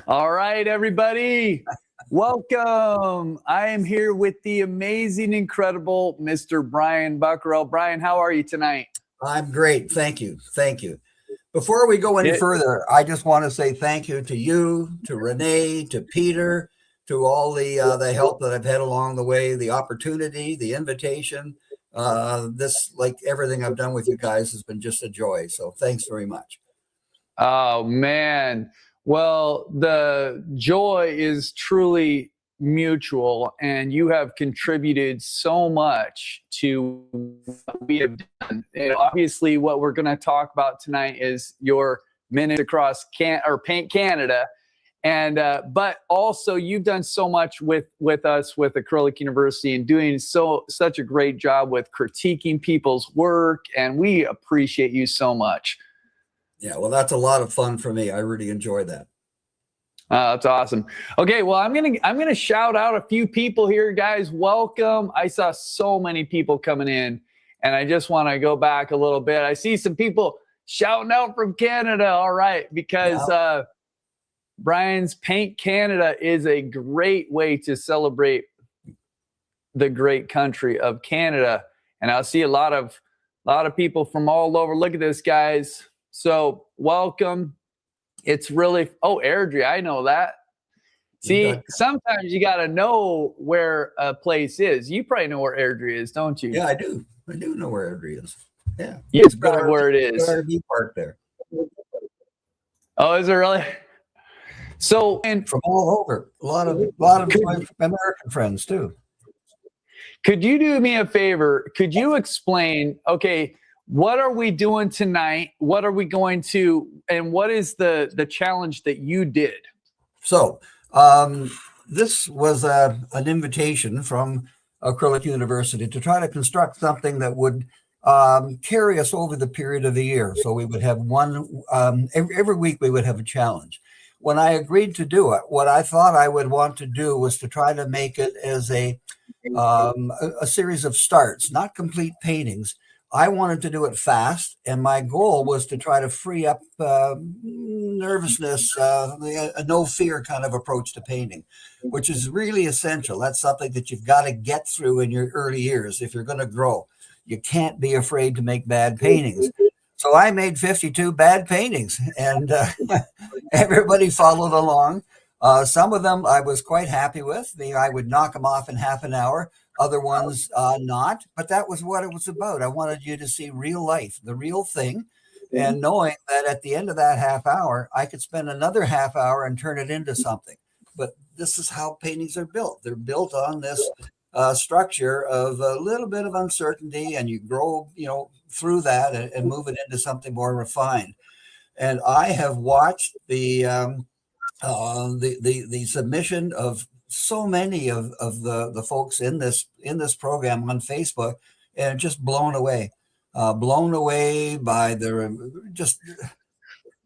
All right, everybody. Welcome. I am here with the amazing, incredible Mr. Brian Buckrell. Brian, how are you tonight? I'm great. Thank you. Thank you. Before we go any further, I just want to say thank you to you, to Renee, to Peter, to all the help that I've had along the way, the opportunity, the invitation. This, like everything I've done with you guys, has been just a joy. So thanks very much. Oh, man. Well, the joy is truly mutual, and you have contributed so much to what we have done. And obviously, what we're going to talk about tonight is your minute across Paint Canada. And but also, you've done so much with us with Acrylic University and doing such a great job with critiquing people's work, and we appreciate you so much. Yeah, well, that's a lot of fun for me. I really enjoy that. That's awesome. Okay, well, I'm gonna shout out a few people here, guys. Welcome. I saw so many people coming in, and I just want to go back a little bit. I see some people shouting out from Canada. All right, because Brian's Paint Canada is a great way to celebrate the great country of Canada, and I see a lot of people from all over. Look at this, guys. So welcome. It's really, Airdrie, I know that. See, sometimes you got to know where a place is. You probably know where Airdrie is, don't you? Yeah, I do. I do know where Airdrie is. Yeah. It's good where it is. RV park there. Oh, is it really? So, and from all over, a lot of American friends too. Could you do me a favor? Could you explain, okay, what are we doing tonight? What are we going to, and what is the challenge that you did? So this was an invitation from Acrylic University to try to construct something that would carry us over the period of the year. So we would have one, every week we would have a challenge. When I agreed to do it, what I thought I would want to do was to try to make it as a series of starts, not complete paintings. I wanted to do it fast, and my goal was to try to free up nervousness, a no fear kind of approach to painting, which is really essential. That's something that you've got to get through in your early years if you're going to grow. You can't be afraid to make bad paintings. So I made 52 bad paintings, and everybody followed along. Some of them I was quite happy with. I would knock them off in half an hour. Other ones not, but that was what it was about. I wanted you to see real life, the real thing, and knowing that at the end of that half hour, I could spend another half hour and turn it into something. But this is how paintings are built. They're built on this structure of a little bit of uncertainty, and you grow, through that and move it into something more refined. And I have watched the submission of so many of the folks in this program on Facebook, and just blown away by the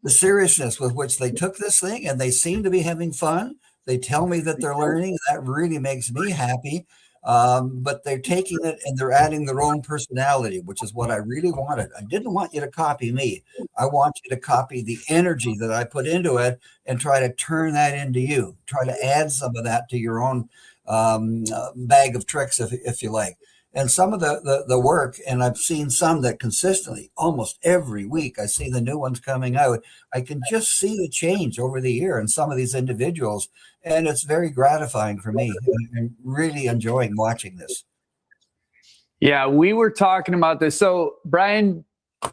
seriousness with which they took this thing, and they seem to be having fun. They tell me that they're learning. That really makes me happy. But they're taking it and they're adding their own personality, which is what I really wanted. I didn't want you to copy me. I want you to copy the energy that I put into it and try to turn that into you. Try to add some of that to your own bag of tricks, if you like. And some of the work, and I've seen some that consistently, almost every week, I see the new ones coming out. I can just see the change over the year in some of these individuals, and it's very gratifying for me. I'm really enjoying watching this. Yeah, we were talking about this. So, Brian,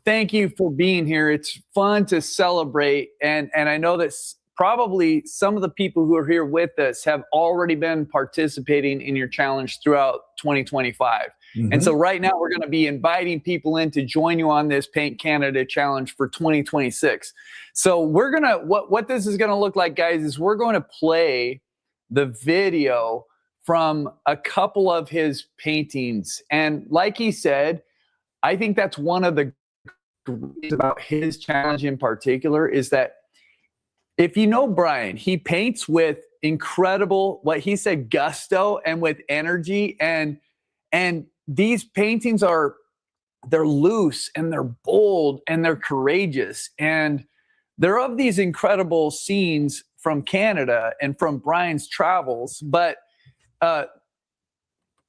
thank you for being here. It's fun to celebrate, and I know that probably some of the people who are here with us have already been participating in your challenge throughout 2025. Mm-hmm. And so right now we're going to be inviting people in to join you on this Paint Canada challenge for 2026. So we're going to, what this is going to look like, guys, is we're going to play the video from a couple of his paintings. And like he said, I think that's one of the great about his challenge in particular is that if you know Brian, he paints with incredible, what he said, gusto and with energy. And these paintings they're loose and they're bold and they're courageous. And they're of these incredible scenes from Canada and from Brian's travels, but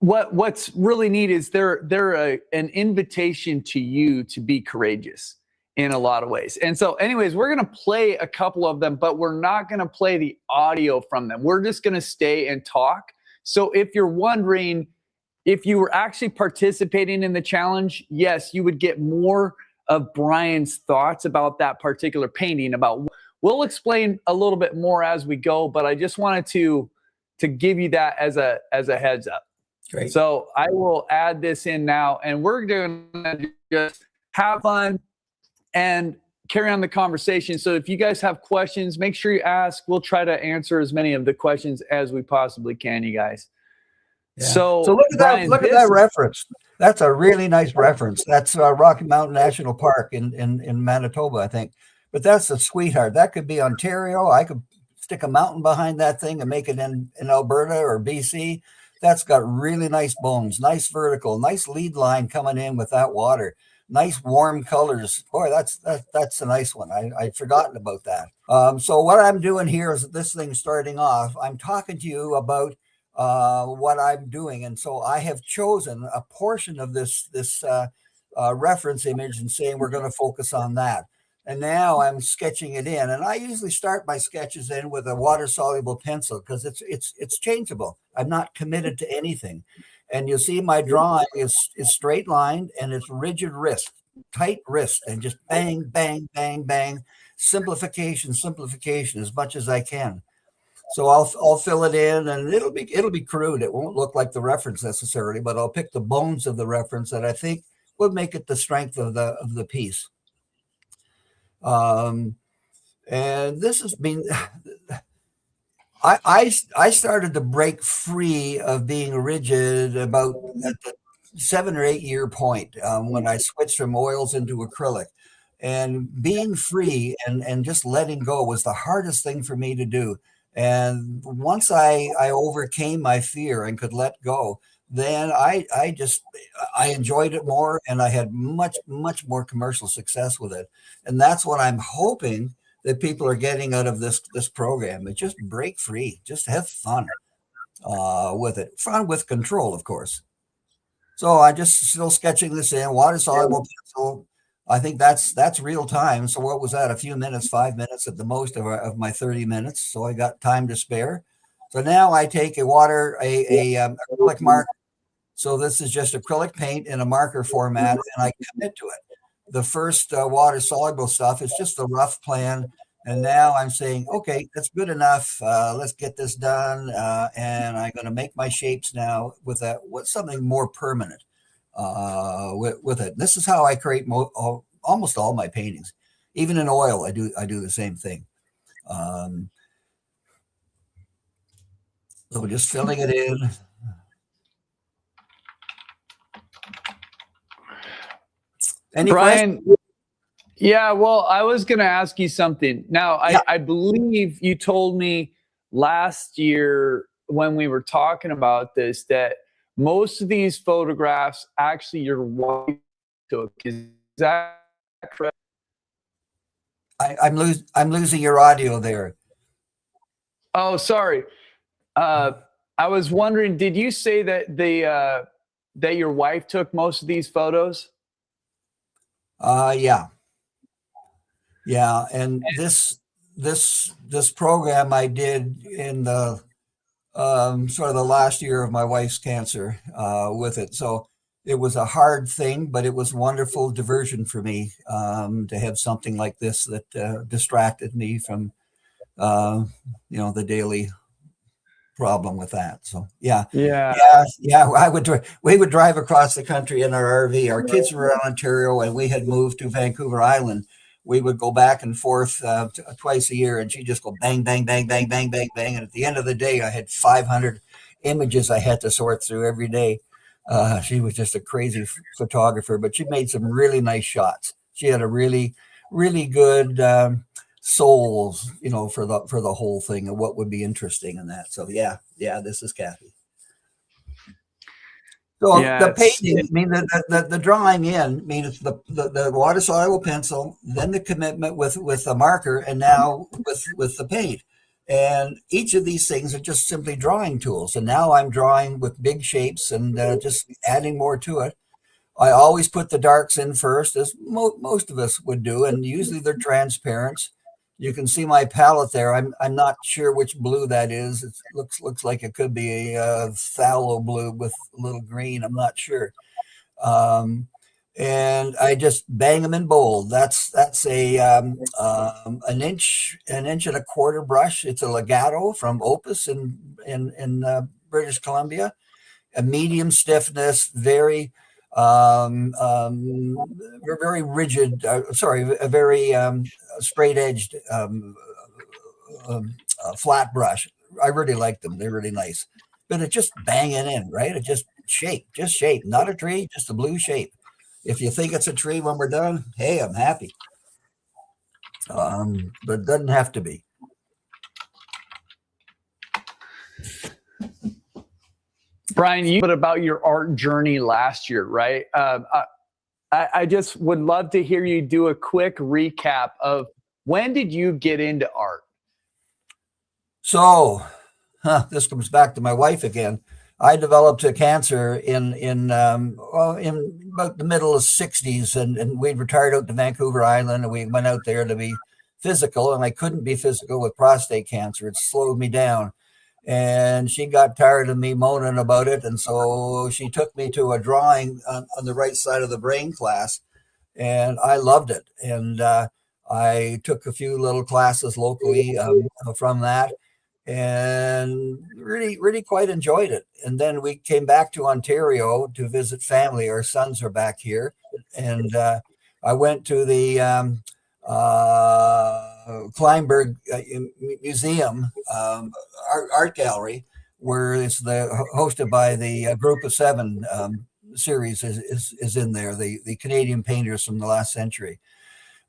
what's really neat is they're an invitation to you to be courageous in a lot of ways. And so anyways, we're going to play a couple of them, but we're not going to play the audio from them. We're just going to stay and talk. So if you're wondering if you were actually participating in the challenge, yes, you would get more of Brian's thoughts about that particular painting. We'll explain a little bit more as we go, but I just wanted to give you that as a heads up. Great. So I will add this in now, and we're going to just have fun and carry on the conversation. So if you guys have questions, make sure you ask. We'll try to answer as many of the questions as we possibly can, you guys. Yeah. So look at Brian, that! Look at that reference. That's a really nice reference. That's Rocky Mountain National Park in Manitoba, I think. But that's a sweetheart. That could be Ontario. I could stick a mountain behind that thing and make it in Alberta or BC. That's got really nice bones, nice vertical, nice lead line coming in with that water. Nice warm colors. Boy, that's a nice one. I'd forgotten about that. So what I'm doing here is this thing starting off. I'm talking to you about what I'm doing, and so I have chosen a portion of this reference image and saying we're going to focus on that. And now I'm sketching it in, and I usually start my sketches in with a water-soluble pencil because it's changeable. I'm not committed to anything. And you'll see my drawing is straight lined and it's rigid wrist, tight wrist, and just bang, bang, bang, bang, simplification as much as I can. So I'll fill it in, and it'll be crude. It won't look like the reference necessarily, but I'll pick the bones of the reference that I think will make it the strength of the piece. And this has been. I started to break free of being rigid about at the 7 or 8 year point when I switched from oils into acrylic, and being free and just letting go was the hardest thing for me to do. And once I overcame my fear and could let go, then I enjoyed it more, and I had much more commercial success with it. And that's what I'm hoping that people are getting out of this program. Is just break free, just have fun with it. Fun with control, of course. So I just still sketching this in water soluble pencil. I think that's real time. So what was that? A few minutes, 5 minutes at the most of my 30 minutes. So I got time to spare. So now I take a acrylic marker. So this is just acrylic paint in a marker format, and I commit to it. The first water soluble stuff is just the rough plan. And now I'm saying, okay, that's good enough. Let's get this done. And I'm going to make my shapes now with something more permanent with it. This is how I create almost all my paintings. Even in oil, I do the same thing. So just filling it in. Any Brian, questions? yeah, well, I was going to ask you something. Now, I believe you told me last year when we were talking about this that most of these photographs actually your wife took. Is that correct? I'm losing your audio there. Oh, sorry. I was wondering, did you say that that your wife took most of these photos? Yeah. And this program I did in the sort of the last year of my wife's cancer with it. So it was a hard thing, but it was wonderful diversion for me to have something like this that distracted me from the daily problem with that. So yeah. We would drive across the country in our RV. Our kids were in Ontario, and we had moved to Vancouver Island. We would go back and forth twice a year, and she'd just go bang, bang, bang, bang, bang, bang, bang. And at the end of the day, I had 500 images I had to sort through every day. She was just a crazy photographer, but she made some really nice shots. She had a really, really good souls, for the whole thing and what would be interesting in that. So yeah, this is Kathy. So the painting, the drawing in, it's the water soluble pencil, then the commitment with the marker, and now with the paint. And each of these things are just simply drawing tools. And now I'm drawing with big shapes and just adding more to it. I always put the darks in first, as most of us would do, and usually they're transparent. You can see my palette there. I'm not sure which blue that is. It looks like it could be a phthalo blue with a little green. I'm not sure. And I just bang them in bold. That's a an inch and a quarter brush. It's a Legato from Opus in British Columbia. A medium stiffness, very very rigid. A very straight edged flat brush. I really like them. They're really nice. But it's just banging in, right? It just shape, not a tree, just a blue shape. If you think it's a tree when we're done, hey, I'm happy. But it doesn't have to be. Brian, you put about your art journey last year, right? I just would love to hear you do a quick recap of when did you get into art? So, this comes back to my wife again. I developed a cancer in about the middle of '60s, and we'd retired out to Vancouver Island, and we went out there to be physical, and I couldn't be physical with prostate cancer. It slowed me down. And she got tired of me moaning about it. And so she took me to a drawing on the right side of the brain class. And I loved it. And I took a few little classes locally from that and really quite enjoyed it. And then we came back to Ontario to visit family. Our sons are back here. And I went to the Kleinberg Museum art gallery, where it's hosted by the Group of Seven series is in there, the Canadian painters from the last century.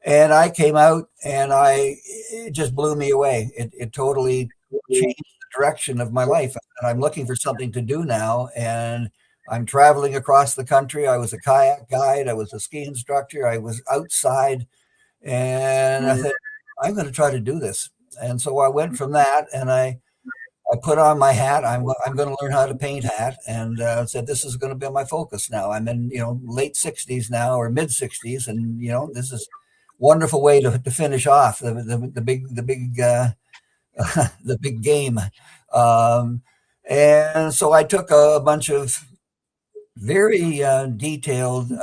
And I came out, and it just blew me away. It totally changed the direction of my life, and I'm looking for something to do now. And I'm traveling across the country. I was a kayak guide. I was a ski instructor. I was outside. And I thought, I'm going to try to do this. And so I went from that, and I put on my hat. I'm going to learn how to paint hat, and said, this is going to be my focus now. I'm in, late 60s now, or mid 60s. And, this is a wonderful way to finish off the big game. And so I took a bunch of very detailed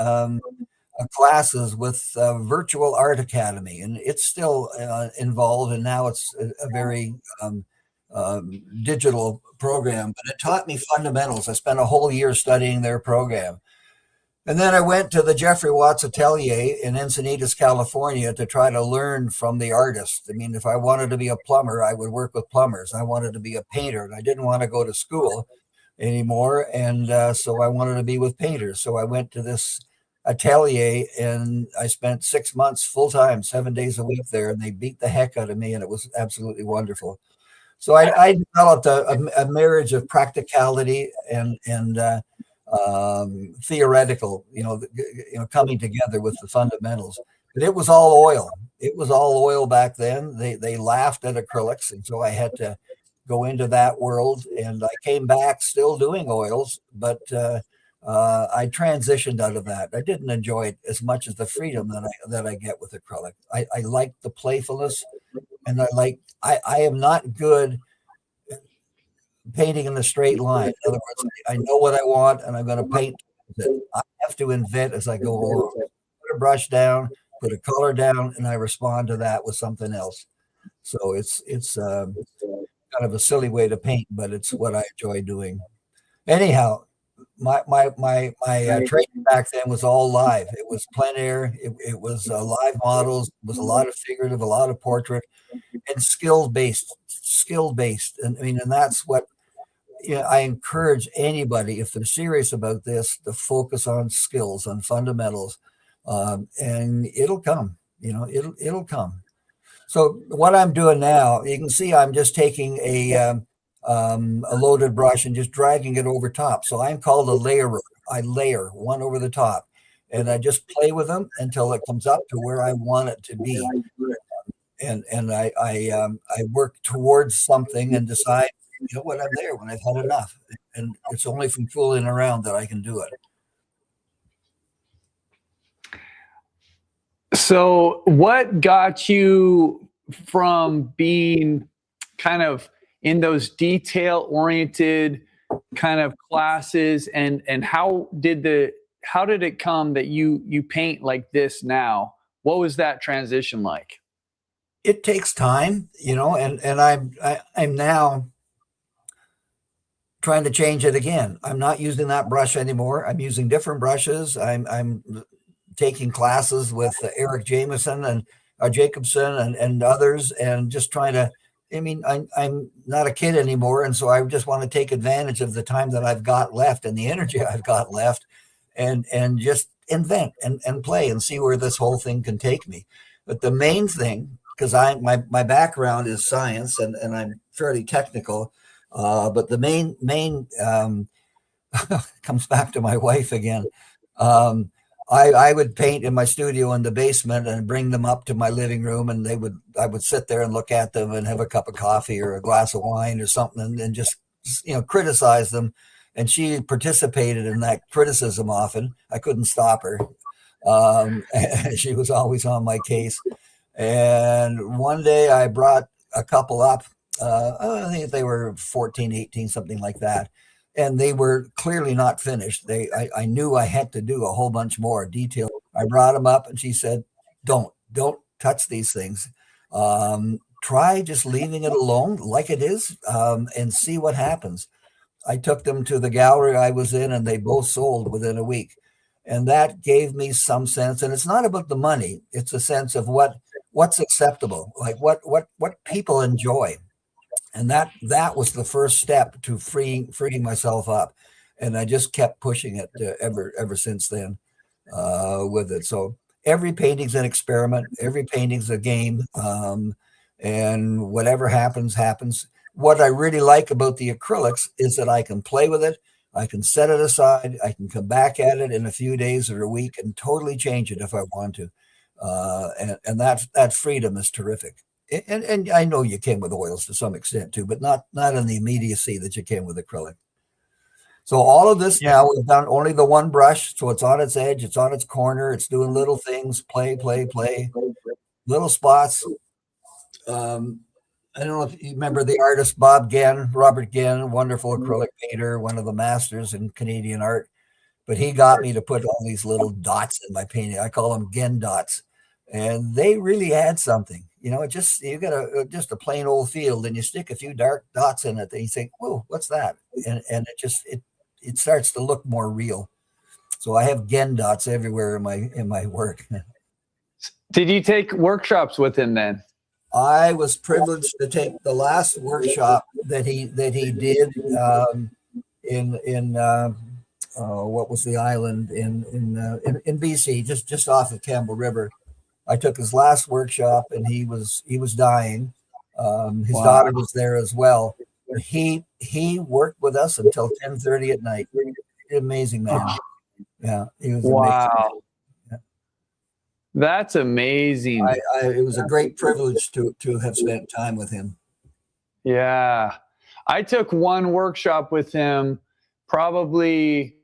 classes with Virtual Art Academy, and it's still involved, and now it's a very digital program, but it taught me fundamentals. I spent a whole year studying their program. And then I went to the Jeffrey Watts Atelier in Encinitas, California, to try to learn from the artists. I mean, if I wanted to be a plumber, I would work with plumbers. I wanted to be a painter, and I didn't want to go to school anymore, and so I wanted to be with painters. So I went to this atelier, and I spent 6 months full-time, 7 days a week there, and they beat the heck out of me, and it was absolutely wonderful. So I developed a marriage of practicality and theoretical, coming together with the fundamentals. But it was all oil. It was all oil back then. They laughed at acrylics, and so I had to go into that world. And I came back still doing oils, but I transitioned out of that. I didn't enjoy it as much as the freedom that I get with acrylic. I like the playfulness, and I am not good painting in a straight line. In other words, I know what I want, and I'm going to paint it. I have to invent as I go along. Put a brush down, put a color down, and I respond to that with something else. So it's kind of a silly way to paint, but it's what I enjoy doing. Anyhow, my training back then was all live. It was plein air. It was live models. It was a lot of figurative, a lot of portrait, and skill based. And I mean, and that's what I encourage anybody, if they're serious about this, to focus on skills, on fundamentals, and it'll come. It'll come. So what I'm doing now, you can see I'm just taking a loaded brush and just dragging it over top. So I'm called a layerer. I layer one over the top, and I just play with them until it comes up to where I want it to be. and I work towards something and decide, you know what, I'm there when I've had enough, and it's only from fooling around that I can do it. So, what got you from being kind of in those detail-oriented kind of classes, and how did it come that you paint like this now? What was that transition like? It takes time, and I'm now trying to change it again. I'm not using that brush anymore. I'm using different brushes. I'm taking classes with Eric Jameson and Jacobson and others, and just trying to. I mean, I'm not a kid anymore, and so I just want to take advantage of the time that I've got left and the energy I've got left, and just invent and play and see where this whole thing can take me. But the main thing, because my background is science and I'm fairly technical, but the main comes back to my wife again. I would paint in my studio in the basement and bring them up to my living room, and I would sit there and look at them and have a cup of coffee or a glass of wine or something, and just criticize them. And she participated in that criticism often. I couldn't stop her. She was always on my case. And one day I brought a couple up. I think they were 14, 18, something like that. And they were clearly not finished. I knew I had to do a whole bunch more detail. I brought them up, and she said, don't touch these things. Try just leaving it alone like it is, and see what happens. I took them to the gallery I was in, and they both sold within a week. And that gave me some sense. And it's not about the money. It's a sense of what's acceptable, like what people enjoy. And that was the first step to freeing myself up. And I just kept pushing it ever since then with it. So every painting's an experiment. Every painting's a game. And whatever happens. What I really like about the acrylics is that I can play with it. I can set it aside. I can come back at it in a few days or a week and totally change it if I want to. And that freedom is terrific. And I know you can with oils to some extent too, but not in the immediacy that you can with acrylic. So all of this now, we've done only the one brush, so it's on its edge, it's on its corner, it's doing little things, play, little spots. I don't know if you remember the artist Robert Genn, wonderful acrylic painter, one of the masters in Canadian art. But he got me to put all these little dots in my painting. I call them Genn dots. And they really add something. You got just a plain old field, and you stick a few dark dots in it, and you think, whoa, what's that? And it starts to look more real. So I have Genn dots everywhere in my work. Did you take workshops with him then? I was privileged to take the last workshop that he did in what was the island in BC, just off of Campbell River. I took his last workshop, and he was dying. His daughter was there as well. He worked with us until 10:30 at night. Amazing man. Yeah, he was amazing. That's amazing. It was a great privilege to have spent time with him. Yeah. I took one workshop with him probably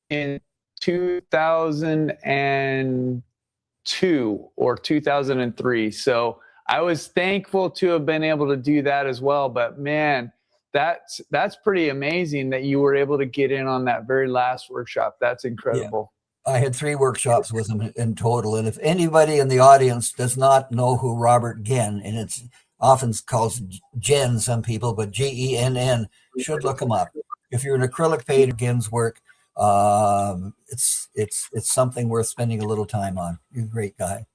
in 2002 or 2003. So I was thankful to have been able to do that as well. But man, that's pretty amazing that you were able to get in on that very last workshop. That's incredible. Yeah. I had 3 workshops with him in total. And if anybody in the audience does not know who Robert Genn, and it's often called Genn, some people, but Genn, should look him up. If you're an acrylic painter, Genn's work, it's something worth spending a little time on. He's a great guy.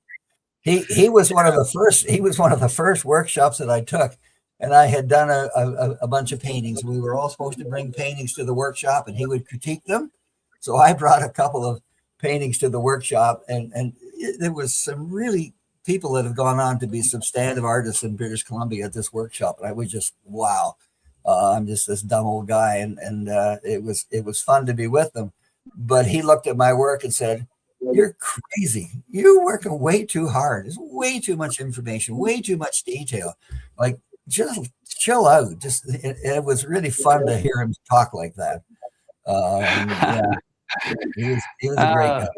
He was one of the first. He was one of the first workshops that I took, and I had done a bunch of paintings. We were all supposed to bring paintings to the workshop, and he would critique them. So I brought a couple of paintings to the workshop, and there was some really people that have gone on to be substantive artists in British Columbia at this workshop, and I was just, wow, I'm just this dumb old guy, and it was fun to be with them. But he looked at my work and said, You're crazy. You're working way too hard. There's way too much information, way too much detail. Like, just chill out. It was really fun to hear him talk like that. Yeah, he was a great guy.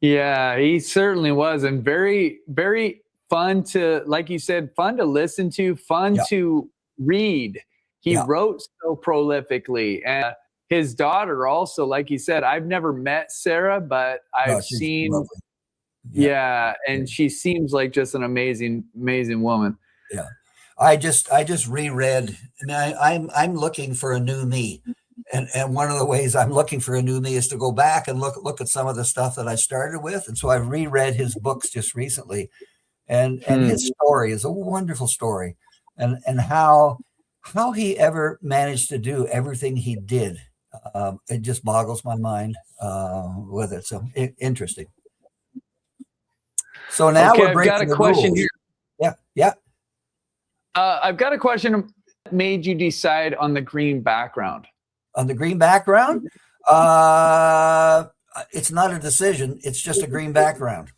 Yeah, he certainly was, and very, very fun to, like you said, fun to listen to, fun Yeah. to read. He Yeah. wrote so prolifically, and his daughter also, like you said, I've never met Sarah, but No, I've she's seen. lovely. Yeah, and she seems like just an amazing, amazing woman. Yeah. I just reread. I mean, I'm looking for a new me. And one of the ways I'm looking for a new me is to go back and look at some of the stuff that I started with. And so I've reread his books just recently. And his story is a wonderful story. And how he ever managed to do everything he did. It just boggles my mind with it. So interesting. So now Okay, we're I've breaking got a the question rules. here. Yeah. I've got a question. What made you decide on the green background? On the green background, it's not a decision. It's just a green background.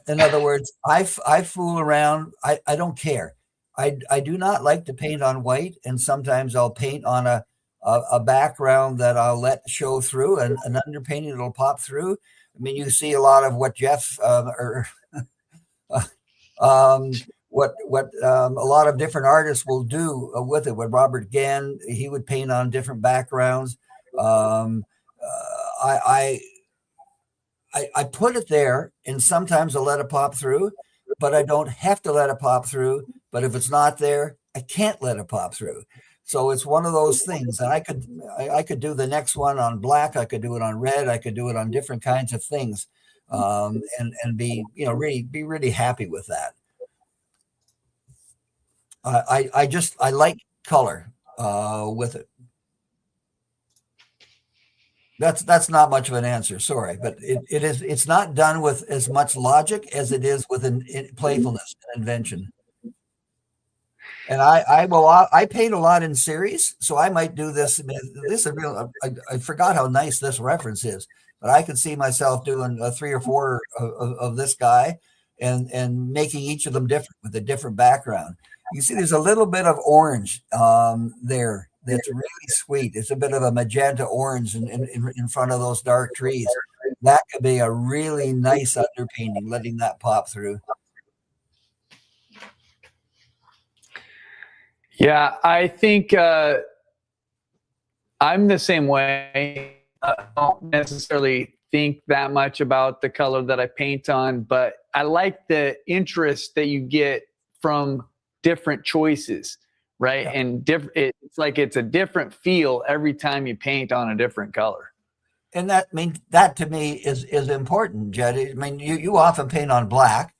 In other words, I fool around. I don't care. I do not like to paint on white, and sometimes I'll paint on a background that I'll let show through, and an underpainting that'll pop through. I mean, you see a lot of what Jeff what a lot of different artists will do with it. With Robert Gann, he would paint on different backgrounds. I put it there, and sometimes I'll let it pop through, but I don't have to let it pop through. But if it's not there, I can't let it pop through. So it's one of those things. And I could do the next one on black. I could do it on red. I could do it on different kinds of things, and be really happy with that. I like color with it. That's not much of an answer, sorry, but it's not done with as much logic as it is with playfulness and invention. And I paint a lot in series, so I might do this. This is real. I forgot how nice this reference is, but I could see myself doing 3 or 4 of this guy, and making each of them different with a different background. You see, there's a little bit of orange there that's really sweet. It's a bit of a magenta orange in front of those dark trees. That could be a really nice underpainting, letting that pop through. Yeah, I think I'm the same way. I don't necessarily think that much about the color that I paint on, but I like the interest that you get from different choices, right? Yeah. And it's like it's a different feel every time you paint on a different color. And that to me is important, Jed. I mean, you often paint on black,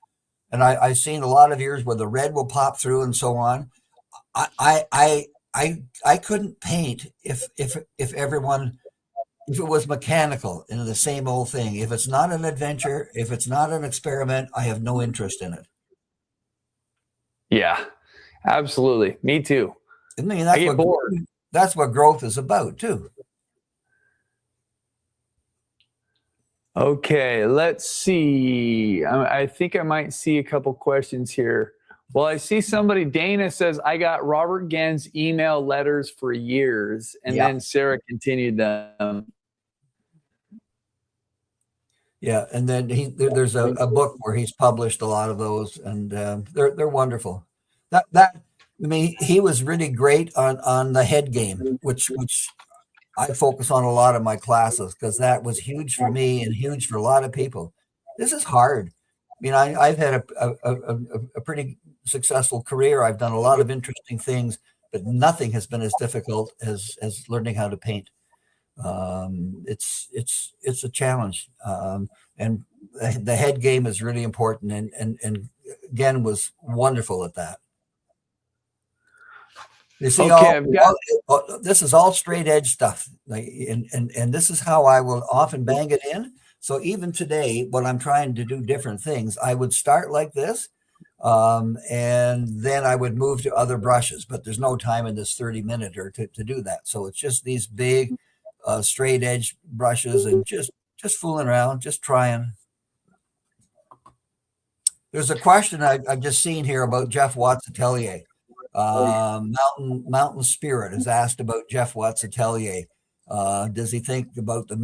and I've seen a lot of yours where the red will pop through and so on. I couldn't paint if it was mechanical and the same old thing. If it's not an adventure, if it's not an experiment, I have no interest in it. Yeah, absolutely. Me too. I mean, that's what growth is about too. Okay, let's see. I think I might see a couple questions here. Well, I see somebody, Dana says, I got Robert Gann's email letters for years, and then Sarah continued them. Yeah, and then there's a book where he's published a lot of those, and they're wonderful. He was really great on the head game, which I focus on a lot of my classes, because that was huge for me and huge for a lot of people. This is hard. I mean, I've had a pretty successful career. I've done a lot of interesting things, but nothing has been as difficult as learning how to paint. It's a challenge, and the head game is really important. And Gann was wonderful at that. You see, this is all straight edge stuff, and this is how I will often bang it in. So even today, when I'm trying to do different things, I would start like this, and then I would move to other brushes. But there's no time in this 30-minute to do that. So it's just these big straight edge brushes, and just just fooling around, just trying. There's a question I've just seen here about Jeff Watt's Atelier. Mountain Spirit has asked about Jeff Watt's Atelier. Does he think about the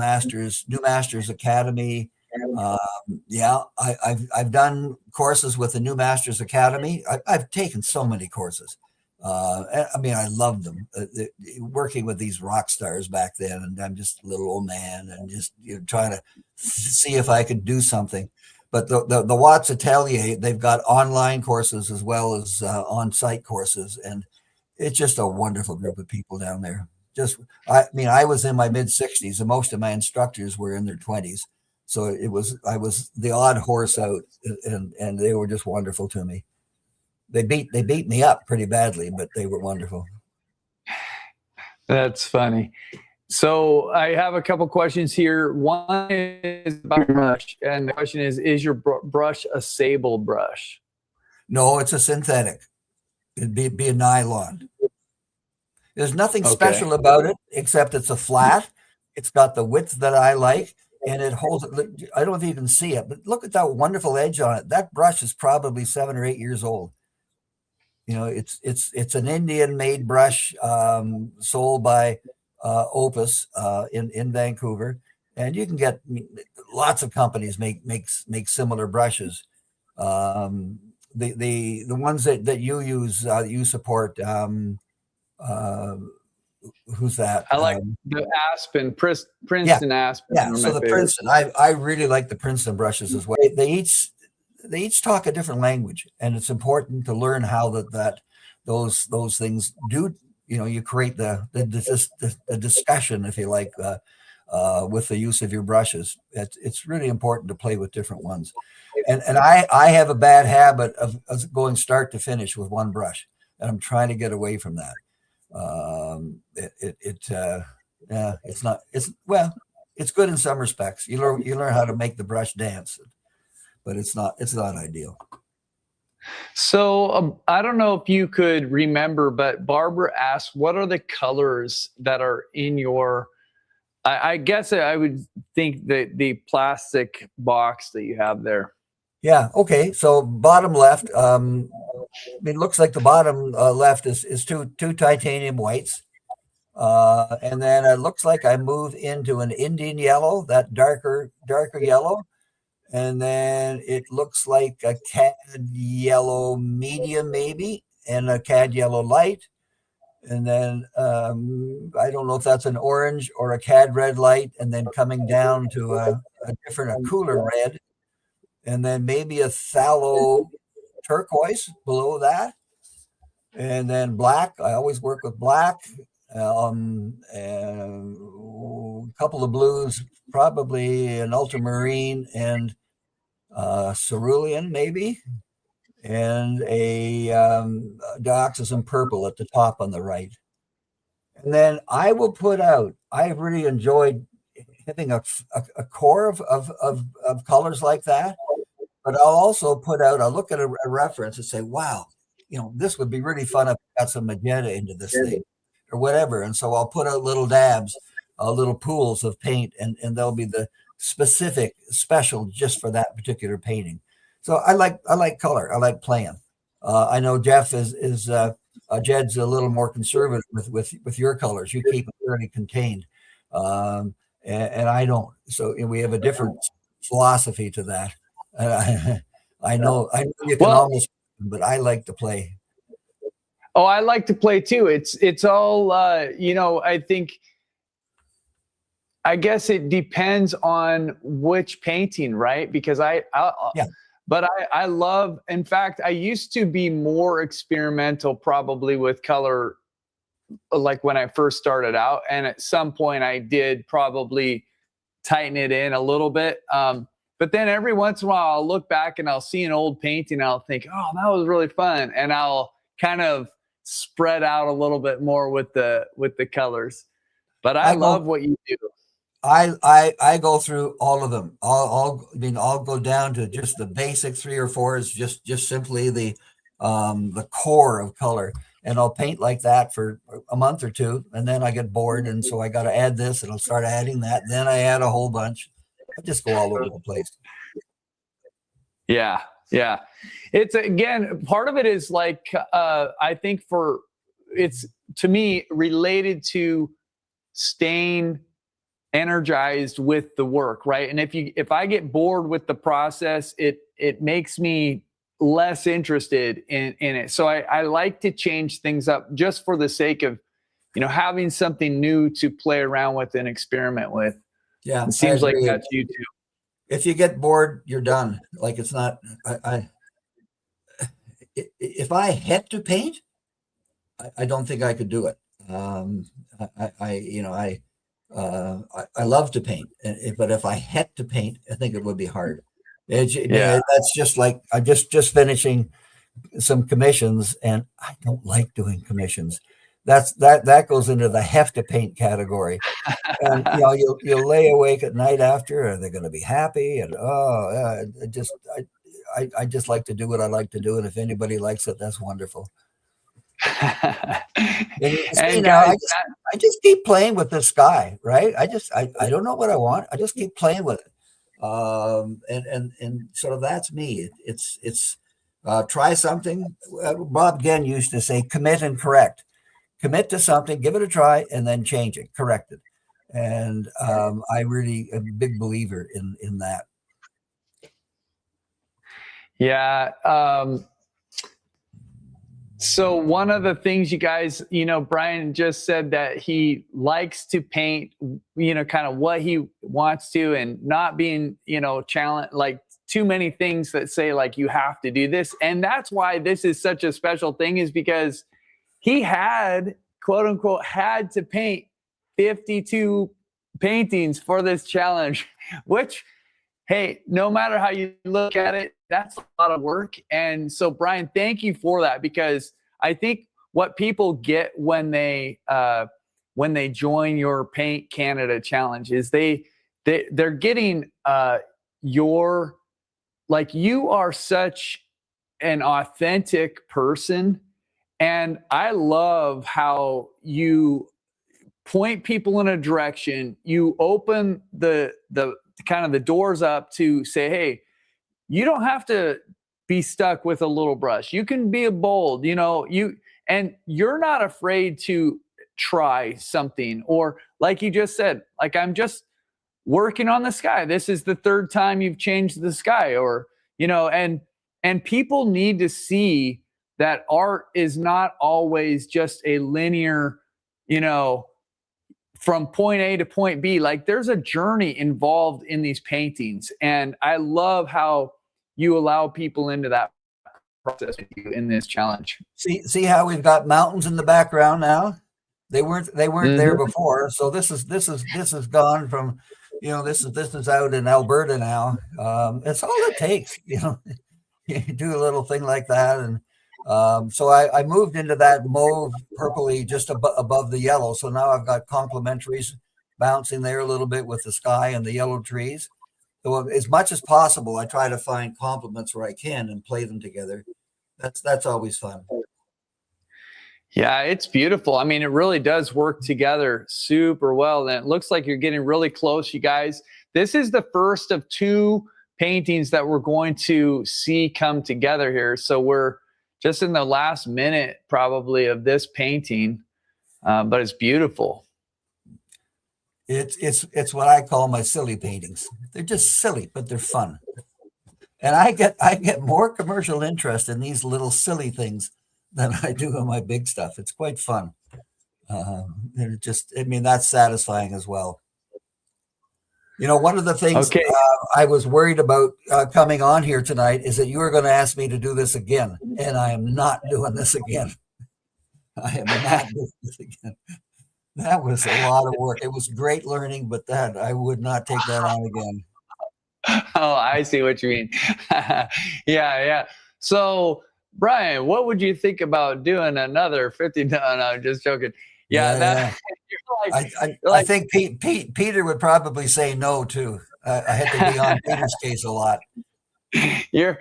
New Masters Academy? Yeah, I've done courses with the New Masters Academy. I've taken so many courses. I mean, I loved them. Working with these rock stars back then, and I'm just a little old man, and just trying to see if I could do something. But the Watts Atelier, they've got online courses as well as on-site courses, and it's just a wonderful group of people down there. I mean, I was in my mid-60s, and most of my instructors were in their 20s, so I was the odd horse out, and they were just wonderful to me. They beat me up pretty badly, but they were wonderful. That's funny. So I have a couple questions here. One is about brush, and the question is your brush a sable brush? No, it's a synthetic. It'd be a nylon. There's nothing special about it except it's a flat. It's got the width that I like, and it holds it. I don't know if you can see it, but look at that wonderful edge on it. That brush is probably 7 or 8 years old. It's an Indian-made brush sold by Opus in Vancouver, and you can get lots of companies make similar brushes. The ones that you use, you support. Who's that? I like the Aspen, Princeton Aspen. Yeah, so the Princeton. I really like the Princeton brushes as well. They each talk a different language, and it's important to learn how those things do. You create the discussion, if you like, with the use of your brushes. It's really important to play with different ones. And I have a bad habit of going start to finish with one brush, and I'm trying to get away from that. It's good in some respects. You learn how to make the brush dance, but it's not ideal. So I don't know if you could remember, but Barbara asked, what are the colors that are in your, I guess I would think that the plastic box that you have there. Yeah. Okay. So bottom left, it looks like the bottom left is two titanium whites. And then it looks like I move into an Indian yellow, that darker yellow. And then it looks like a cad yellow medium maybe, and a cad yellow light. And then I don't know if that's an orange or a cad red light, and then coming down to a cooler red. And then maybe a phthalo turquoise below that. And then black. I always work with black. And a couple of blues, probably an ultramarine and cerulean maybe, and a dioxazine purple at the top on the right. And then I will put out, I really enjoyed having a core of colors like that, but I'll also put out, I'll look at a reference and say, wow, this would be really fun if I got some magenta into this thing or whatever. And so I'll put out little dabs, little pools of paint, and they'll be the special just for that particular painting. So I like color. I like playing. I know Jeff is Jed's a little more conservative with your colors. You keep it fairly contained, and I don't. So we have a different philosophy to that. I know you can almost, but I like to play. Oh, I like to play too. It's all I guess it depends on which painting, right? Because but I love, in fact, I used to be more experimental probably with color, like when I first started out. And at some point I did probably tighten it in a little bit. But then every once in a while I'll look back and I'll see an old painting and I'll think, oh, that was really fun. And I'll kind of spread out a little bit more with the colors. But I love what you do. I go through all of them. I'll go down to just the basic 3 or 4 is just simply the core of color, and I'll paint like that for a month or 2, and then I get bored, and so I got to add this, and I'll start adding that. Then I add a whole bunch, I just go all over the place. Yeah. Yeah. It's, again, part of it is like, I think it's, to me, related to staying energized with the work, right? And if I get bored with the process, it makes me less interested in it. So I like to change things up just for the sake of, having something new to play around with and experiment with. Yeah, it seems like that's you too. If you get bored, you're done. Like, it's not. If I had to paint, I don't think I could do it. I love to paint, but if I had to paint, I think it would be hard. That's just like I'm just finishing some commissions, and I don't like doing commissions. That goes into the have to paint category. And you'll lay awake at night after. Are they going to be happy? And I just like to do what I like to do, and if anybody likes it, that's wonderful. And guys, I just keep playing with the sky, right? I don't know what I want. I just keep playing with it. And sort of that's me. It's try something. Bob Genn used to say, commit and correct. Commit to something, give it a try, and then change it, correct it. And I really am a big believer in that. Yeah. So one of the things you guys, Brian just said that he likes to paint, kind of what he wants to, and not being, challenged, like too many things that say like, you have to do this. And that's why this is such a special thing, is because he had, quote unquote, had to paint 52 paintings for this challenge, which, hey, no matter how you look at it, that's a lot of work. And so, Brian, thank you for that, because I think what people get when they join your Paint Canada challenge is they're getting you are such an authentic person. And I love how you point people in a direction. You open the kind of the doors up to say, hey, you don't have to be stuck with a little brush. You can be bold, and you're not afraid to try something. Or like you just said, like, I'm just working on the sky. This is the third time you've changed the sky, or, and people need to see that art is not always just a linear, from point A to point B. Like, there's a journey involved in these paintings. And I love how you allow people into that process with you in this challenge. See how we've got mountains in the background now? They weren't there before. So this is gone from, this is out in Alberta now. It's all it takes, you do a little thing like that. And so I moved into that mauve purpley just above the yellow. So now I've got complementaries bouncing there a little bit with the sky and the yellow trees. So as much as possible, I try to find complements where I can and play them together. That's always fun. Yeah, it's beautiful. I mean, it really does work together super well. And it looks like you're getting really close, you guys. This is the first of 2 paintings that we're going to see come together here. So we're just in the last minute probably of this painting, but it's beautiful. It's what I call my silly paintings. They're just silly, but they're fun. And I get more commercial interest in these little silly things than I do in my big stuff. It's quite fun. And that's satisfying as well. One of the things I was worried about coming on here tonight is that you were going to ask me to do this again, and I am not doing this again. I am not doing this again. That was a lot of work. It was great learning, but that I would not take that on again. Oh, I see what you mean. Yeah. So, Brian, what would you think about doing another 50? No, I'm just joking. Yeah. I think Peter would probably say no too. I had to be on Peter's case a lot. You're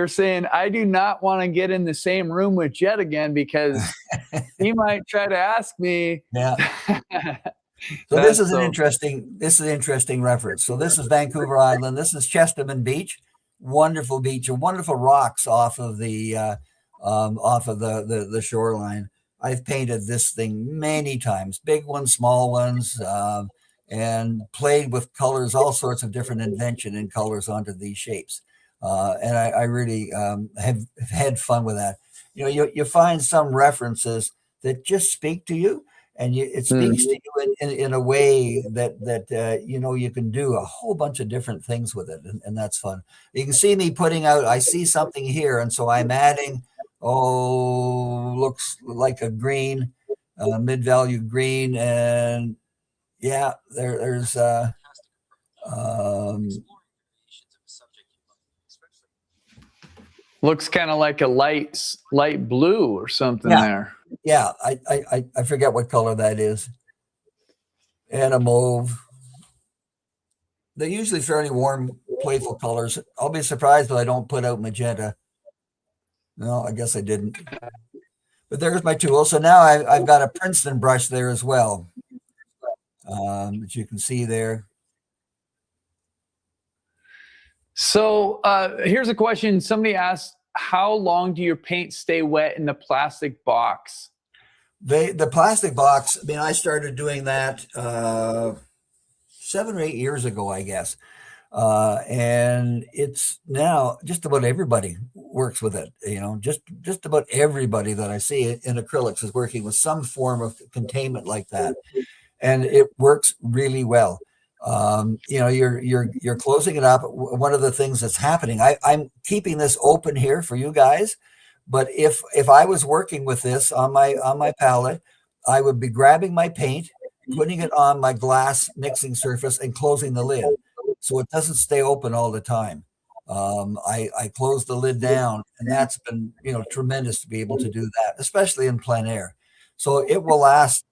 saying I do not want to get in the same room with Jed again, because he might try to ask me. Yeah. So this That's is an so interesting reference. So this is Vancouver Island. This is Chesterman Beach, wonderful beach and wonderful rocks off of the shoreline. I've painted this thing many times, big ones, small ones, and played with colors, all sorts of different invention in colors onto these shapes. And I really have had fun with that. You know, you find some references that just speak to you, and it speaks to you in a way that you know, you can do a whole bunch of different things with it, and that's fun. You can see me putting out. I see something here, and so I'm adding. Oh, looks like a green, mid-value green, and yeah, there's um, looks kind of like a light blue or something yeah, there. yeah. I forget what color that is, and a mauve. They're usually fairly warm, playful colors. I'll be surprised if I don't put out magenta. No, I guess I didn't. But there's my tool. So now I've got a Princeton brush there as well, as you can see there. So here's a question. Somebody asked, how long do your paints stay wet in the plastic box? The plastic box, I mean, I started doing that 7 or 8 years ago, I guess. And it's now just about everybody works with it. You know, just about everybody that I see in acrylics is working with some form of containment like that, and it works really well. You know, you're closing it up. One of the things that's happening, I'm keeping this open here for you guys, but if I was working with this on my palette, I would be grabbing my paint, putting it on my glass mixing surface, and closing the lid, so it doesn't stay open all the time. I close the lid down, and that's been, you know, tremendous to be able to do that, especially in plein air. So it will last.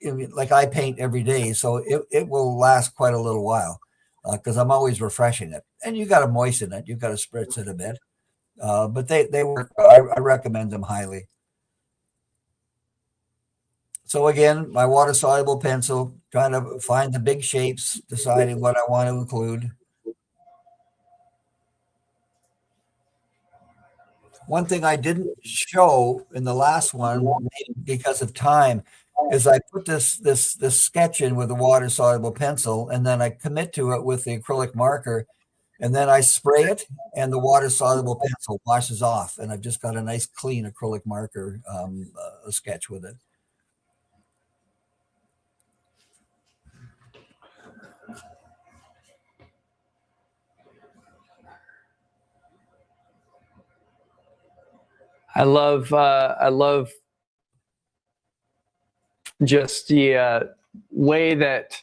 I mean, like I paint every day, so it will last quite a little while because I'm always refreshing it. And you got to moisten it, you've got to spritz it a bit. But they work. I recommend them highly. So again, my water soluble pencil, trying to find the big shapes, deciding what I want to include. One thing I didn't show in the last one, because of time, is I put this sketch in with a water soluble pencil, and then I commit to it with the acrylic marker, and then I spray it, and the water soluble pencil washes off, and I've just got a nice clean acrylic marker sketch with it. I love just the way that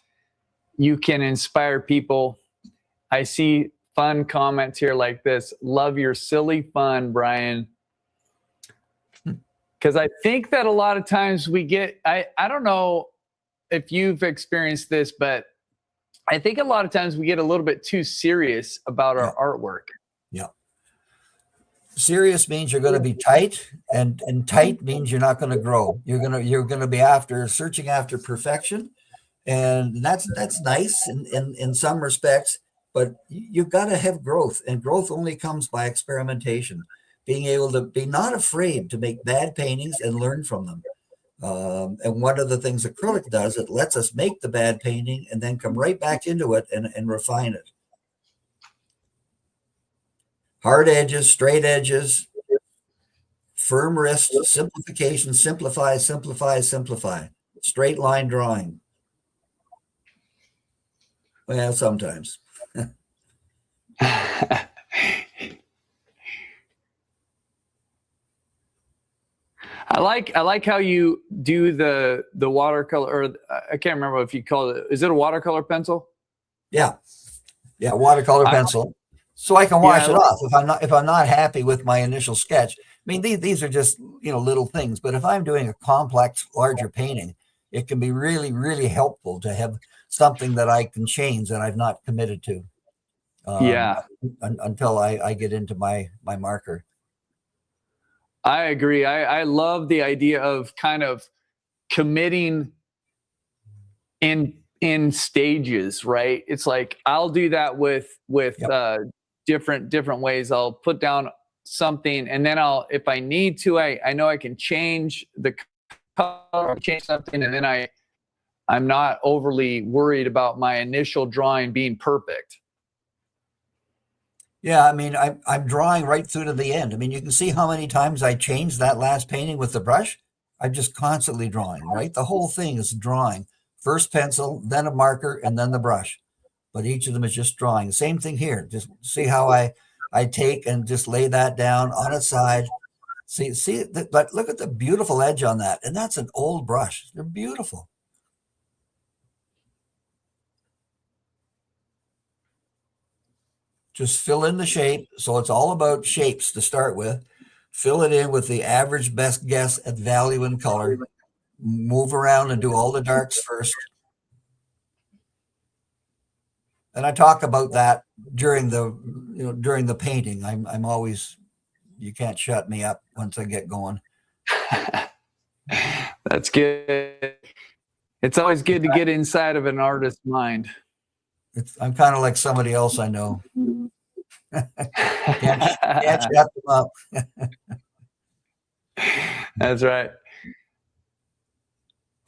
you can inspire people. I see fun comments here like this. Love your silly fun, Brian. Because I think that a lot of times we get, I don't know if you've experienced this, but I think a lot of times we get a little bit too serious about our artwork. Yeah. Serious means you're going to be tight, and tight means you're not going to grow. You're going to be searching after perfection, and that's nice in some respects, but you've got to have growth, and growth only comes by experimentation, being able to be not afraid to make bad paintings and learn from them. And one of the things acrylic does, it lets us make the bad painting and then come right back into it and refine it. Hard edges, straight edges, firm wrist, simplification, simplify, simplify, simplify. Straight line drawing. Well, sometimes. I like how you do the watercolor, or I can't remember if you call it. Is it a watercolor pencil? Yeah, watercolor pencil. So I can wash it off if I'm not happy with my initial sketch. I mean, these are just, you know, little things, but if I'm doing a complex, larger painting, it can be really, really helpful to have something that I can change that I've not committed to. Until I get into my marker. I agree. I love the idea of kind of committing in stages, right? It's like I'll do that with different ways. I'll put down something, and then if I need to, I know I can change the color, change something, and then I'm not overly worried about my initial drawing being perfect. Yeah, I mean, I'm drawing right through to the end. I mean, you can see how many times I changed that last painting with the brush. I'm just constantly drawing, right? The whole thing is drawing. First pencil, then a marker, and then the brush. But each of them is just drawing. Same thing here. Just see how I take and just lay that down on its side. See, but look at the beautiful edge on that. And that's an old brush. They're beautiful. Just fill in the shape. So it's all about shapes to start with. Fill it in with the average best guess at value and color. Move around and do all the darks first. And I talk about that during the painting. I'm always, you can't shut me up once I get going. That's good. It's always good to get inside of an artist's mind. I'm kind of like somebody else I know. can't shut them up. That's right.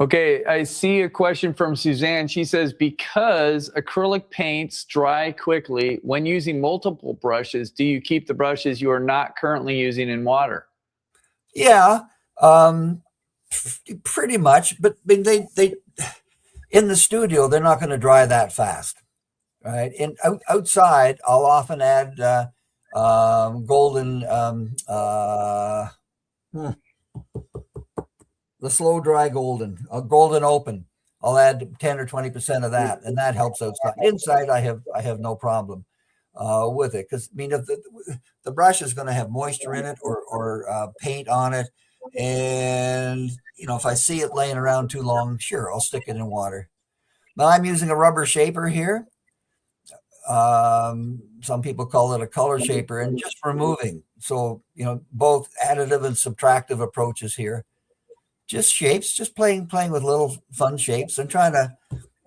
Okay, I see a question from Suzanne. She says, because acrylic paints dry quickly, when using multiple brushes, do you keep the brushes you are not currently using in water? Yeah, pretty much. But they in the studio, they're not going to dry that fast, right? And outside, I'll often add golden, the slow dry golden, golden open. I'll add 10 or 20% of that, and that helps outside. Inside, I have no problem with it, because I mean, if the brush is going to have moisture in it or paint on it, and if I see it laying around too long, sure, I'll stick it in water. But I'm using a rubber shaper here. Some people call it a color shaper, and just removing. So both additive and subtractive approaches here. Just shapes, just playing with little fun shapes, and trying to,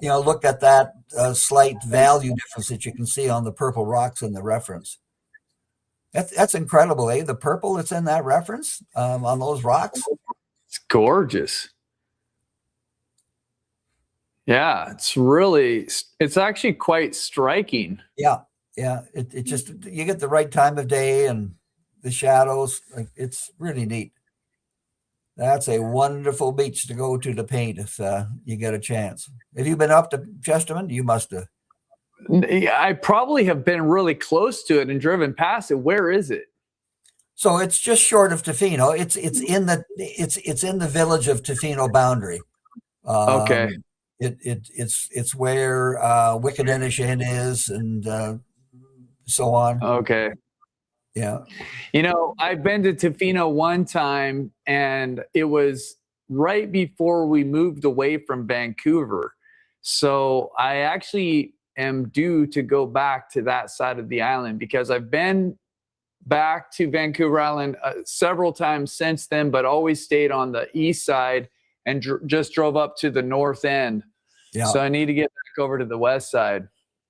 look at that slight value difference that you can see on the purple rocks in the reference. That's incredible, eh? The purple that's in that reference on those rocks. It's gorgeous. Yeah, it's actually quite striking. Yeah. It just, you get the right time of day and the shadows. Like, it's really neat. That's a wonderful beach to go to paint if you get a chance. Have you been up to Chesterman? You must have. I probably have been really close to it and driven past it. Where is it? So it's just short of Tofino. It's in the village of Tofino boundary. Okay. It's where Wicked Inn is, and so on. Okay. Yeah. I've been to Tofino one time, and it was right before we moved away from Vancouver. So I actually am due to go back to that side of the island, because I've been back to Vancouver Island several times since then, but always stayed on the east side and just drove up to the north end. Yeah. So I need to get back over to the west side.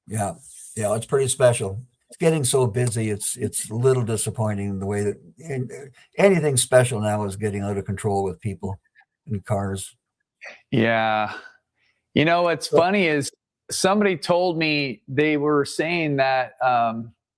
Yeah. It's pretty special. It's getting so busy. It's a little disappointing the way that anything special now is getting out of control with people and cars. Yeah. What's funny is somebody told me they were saying that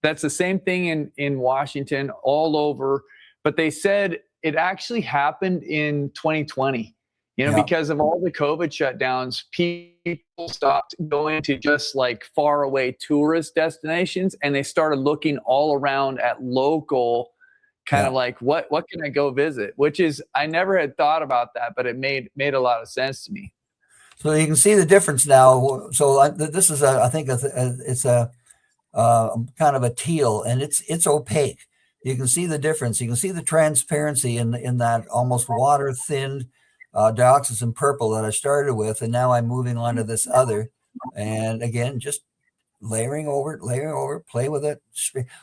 that's the same thing in Washington all over, but they said it actually happened in 2020. Because of all the COVID shutdowns, people stopped going to just like far away tourist destinations, and they started looking all around at local kind of like, what can I go visit? Which is, I never had thought about that, but it made a lot of sense to me. So you can see the difference now. So this is I think it's a kind of a teal, and it's opaque. You can see the difference. You can see the transparency in that almost water thinned dioxazine purple that I started with, and now I'm moving on to this other, and again, just layering over, play with it.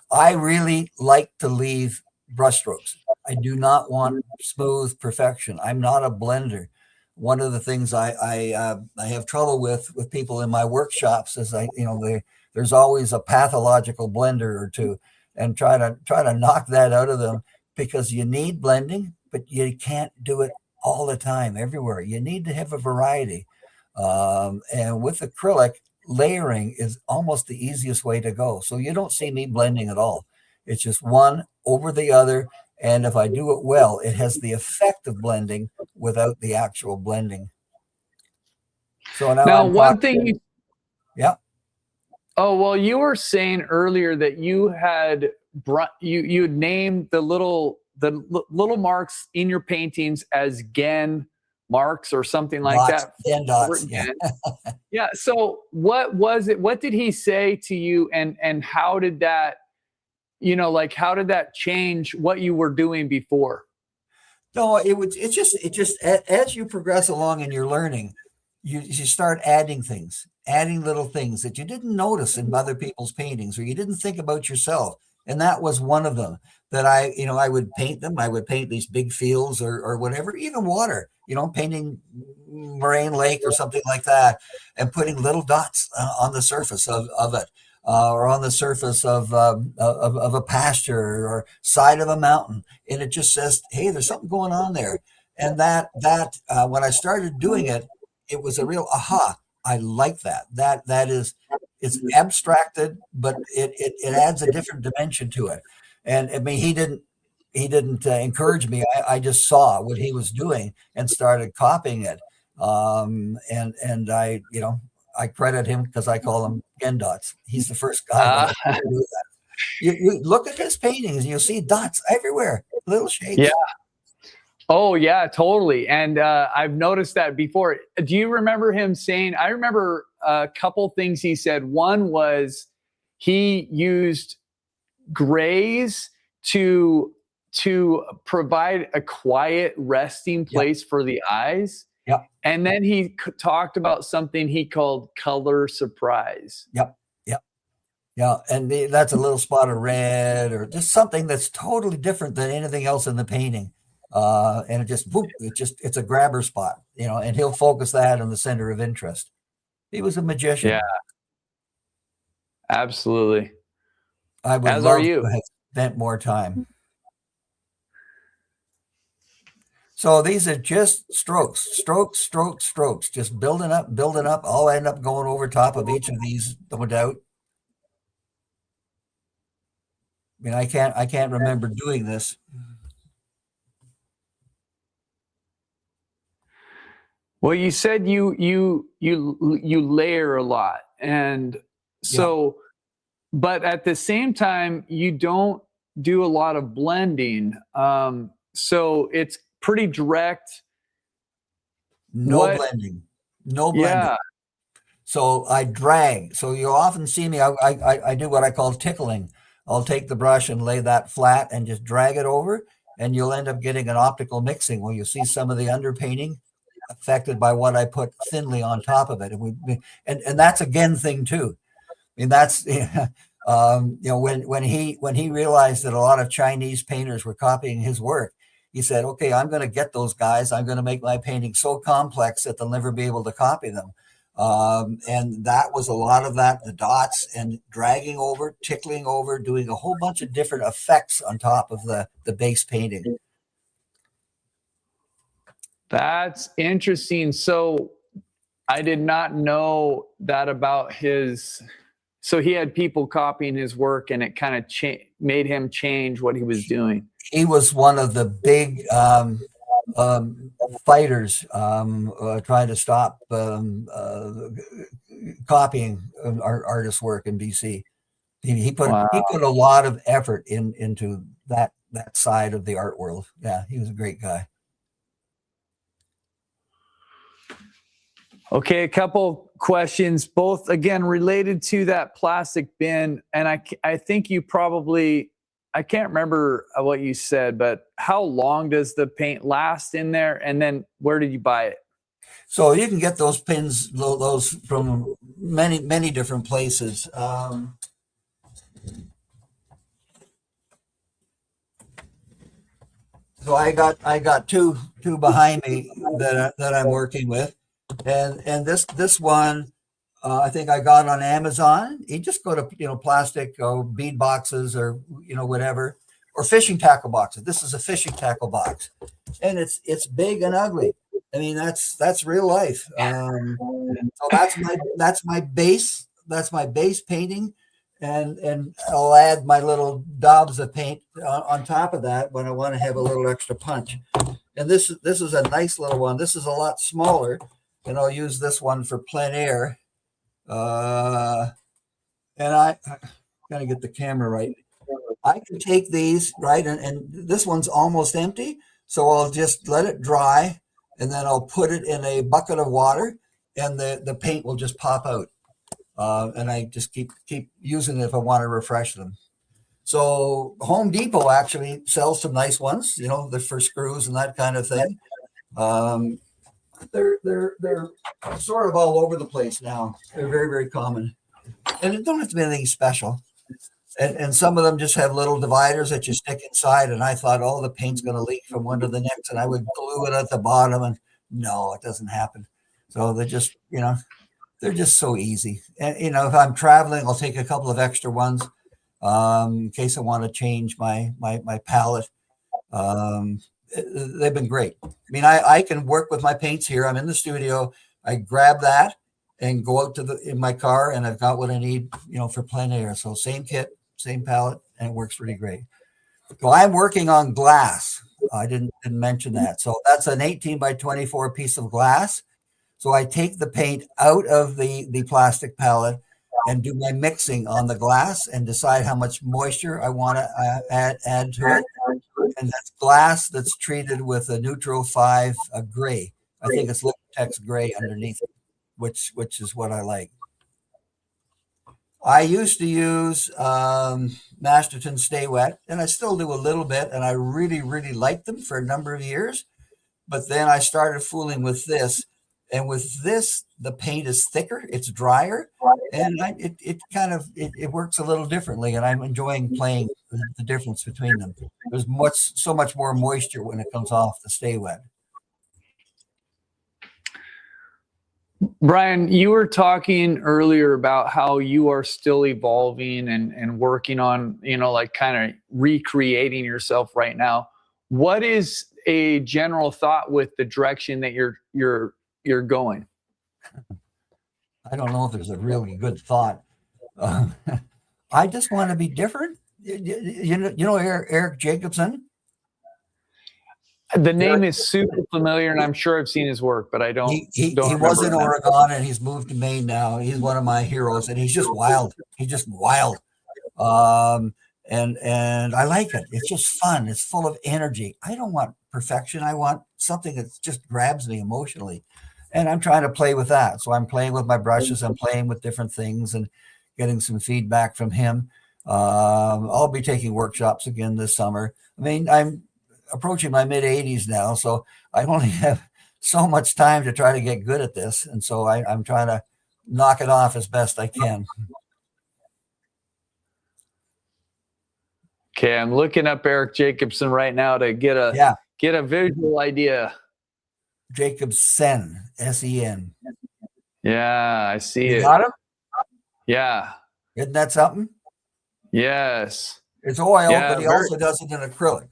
I really like to leave brushstrokes. I do not want smooth perfection. I'm not a blender. one of the things I have trouble with people in my workshops is there's always a pathological blender or two, and try to knock that out of them, because you need blending, but you can't do it all the time everywhere. You need to have a variety. And with acrylic, layering is almost the easiest way to go. So you don't see me blending at all. It's just one over the other. And if I do it well, it has the effect of blending without the actual blending. So now I'm one thing you, yeah. Oh, well, you were saying earlier that you had you named the little marks in your paintings as Gen marks or something like Dots, that. Gen dots. Yeah. Yeah. So what was it? What did he say to you, and how did that, how did that change what you were doing before? No, it's just as you progress along in your learning, you start adding little things that you didn't notice in other people's paintings, or you didn't think about yourself. And that was one of them that I would paint them. I would paint these big fields or whatever, even water, painting Moraine Lake or something like that, and putting little dots on the surface of it. Or on the surface of a pasture or side of a mountain, and it just says, "Hey, there's something going on there." And that when I started doing it, it was a real aha. I like that. It's abstracted, but it adds a different dimension to it. And I mean, he didn't encourage me. I just saw what he was doing and started copying it. And I credit him because I call him Gen dots. He's the first guy that I do that. You look at his paintings and you'll see dots everywhere, little shapes. Yeah. Oh yeah, totally. And I've noticed that before. Do you remember him saying? I remember a couple things he said. One was he used grays to provide a quiet resting place for the eyes. Yep. And then he talked about something he called color surprise. Yep. Yeah, and that's a little spot of red or just something that's totally different than anything else in the painting. And it's a grabber spot, and he'll focus that on the center of interest. He was a magician. Yeah, absolutely. I would As love are you. to have spent more time. So these are just strokes, just building up. I'll end up going over top of each of these, no doubt. I mean, I can't remember doing this. Well, you said you layer a lot, and so, but at the same time, you don't do a lot of blending. So it's pretty direct. No blending. Yeah. So I drag. So you often see me. I do what I call tickling. I'll take the brush and lay that flat and just drag it over, and you'll end up getting an optical mixing where you see some of the underpainting affected by what I put thinly on top of it. And that's a Gen thing too. I mean, that's when he realized that a lot of Chinese painters were copying his work, he said, "Okay, I'm going to get those guys. I'm going to make my painting so complex that they'll never be able to copy them." And that was a lot of that, the dots and dragging over, tickling over, doing a whole bunch of different effects on top of the base painting. That's interesting. So I did not know that about his. So he had people copying his work, and it kind of made him change what he was doing. He was one of the big fighters trying to stop copying artists' work in BC. He put a lot of effort into that side of the art world. Yeah, he was a great guy. Okay, a couple questions, both again related to that plastic bin, and I think you probably, I can't remember what you said, but how long does the paint last in there, and then where did you buy it? So you can get those pins, those from many different places. So I got two behind me that I'm working with, and this one I think I got on Amazon. You just go to plastic bead boxes or whatever, or fishing tackle boxes. This is a fishing tackle box, and it's big and ugly. I mean that's real life. So that's my base. That's my base painting, and I'll add my little daubs of paint on top of that when I want to have a little extra punch. And this is a nice little one. This is a lot smaller, and I'll use this one for plein air. And I gotta get the camera right. I can take these right, and this one's almost empty, so I'll just let it dry, and then I'll put it in a bucket of water, and the paint will just pop out. And I just keep using it if I want to refresh them. So Home Depot actually sells some nice ones, they're for screws and that kind of thing. They're sort of all over the place now. They're very, very common, and it don't have to be anything special. And some of them just have little dividers that you stick inside. And I thought, oh, the paint's going to leak from one to the next, and I would glue it at the bottom, and no, it doesn't happen. So they're just so easy. And if I'm traveling, I'll take a couple of extra ones in case I want to change my palette. They've been great. I mean, I can work with my paints here. I'm in the studio. I grab that and go out in my car, and I've got what I need, for plein air. So same kit, same palette, and it works really great. So I'm working on glass. I didn't mention that. So that's an 18 by 24 piece of glass. So I take the paint out of the plastic palette and do my mixing on the glass and decide how much moisture I want to add to it. And that's glass that's treated with a Neutral 5 gray. I think it's Liquitex gray underneath it, which is what I like. I used to use Masterton Stay Wet, and I still do a little bit, and I really, really liked them for a number of years. But then I started fooling with this. And with this, the paint is thicker, it's drier, and it works a little differently. And I'm enjoying playing the difference between them. There's so much more moisture when it comes off the Stay Wet. Brian, you were talking earlier about how you are still evolving and working on, like kind of recreating yourself right now. What is a general thought with the direction that you're going? I don't know if there's a really good thought. I just want to be different. Eric Jacobson. The name is super familiar, and I'm sure I've seen his work, but I don't. He was in Oregon, and he's moved to Maine now. He's one of my heroes, and he's just wild. He's just wild. And I like it. It's just fun. It's full of energy. I don't want perfection. I want something that just grabs me emotionally. And I'm trying to play with that. So I'm playing with my brushes. I'm playing with different things and getting some feedback from him. I'll be taking workshops again this summer. I mean, I'm approaching my mid 80s now, so I only have so much time to try to get good at this. And so I'm trying to knock it off as best I can. Okay, I'm looking up Eric Jacobson right now to get a visual idea. Jacobsen, S-E-N. Yeah, I see it. Got him? Yeah. Isn't that something? Yes. It's oil, but he also does it in acrylic.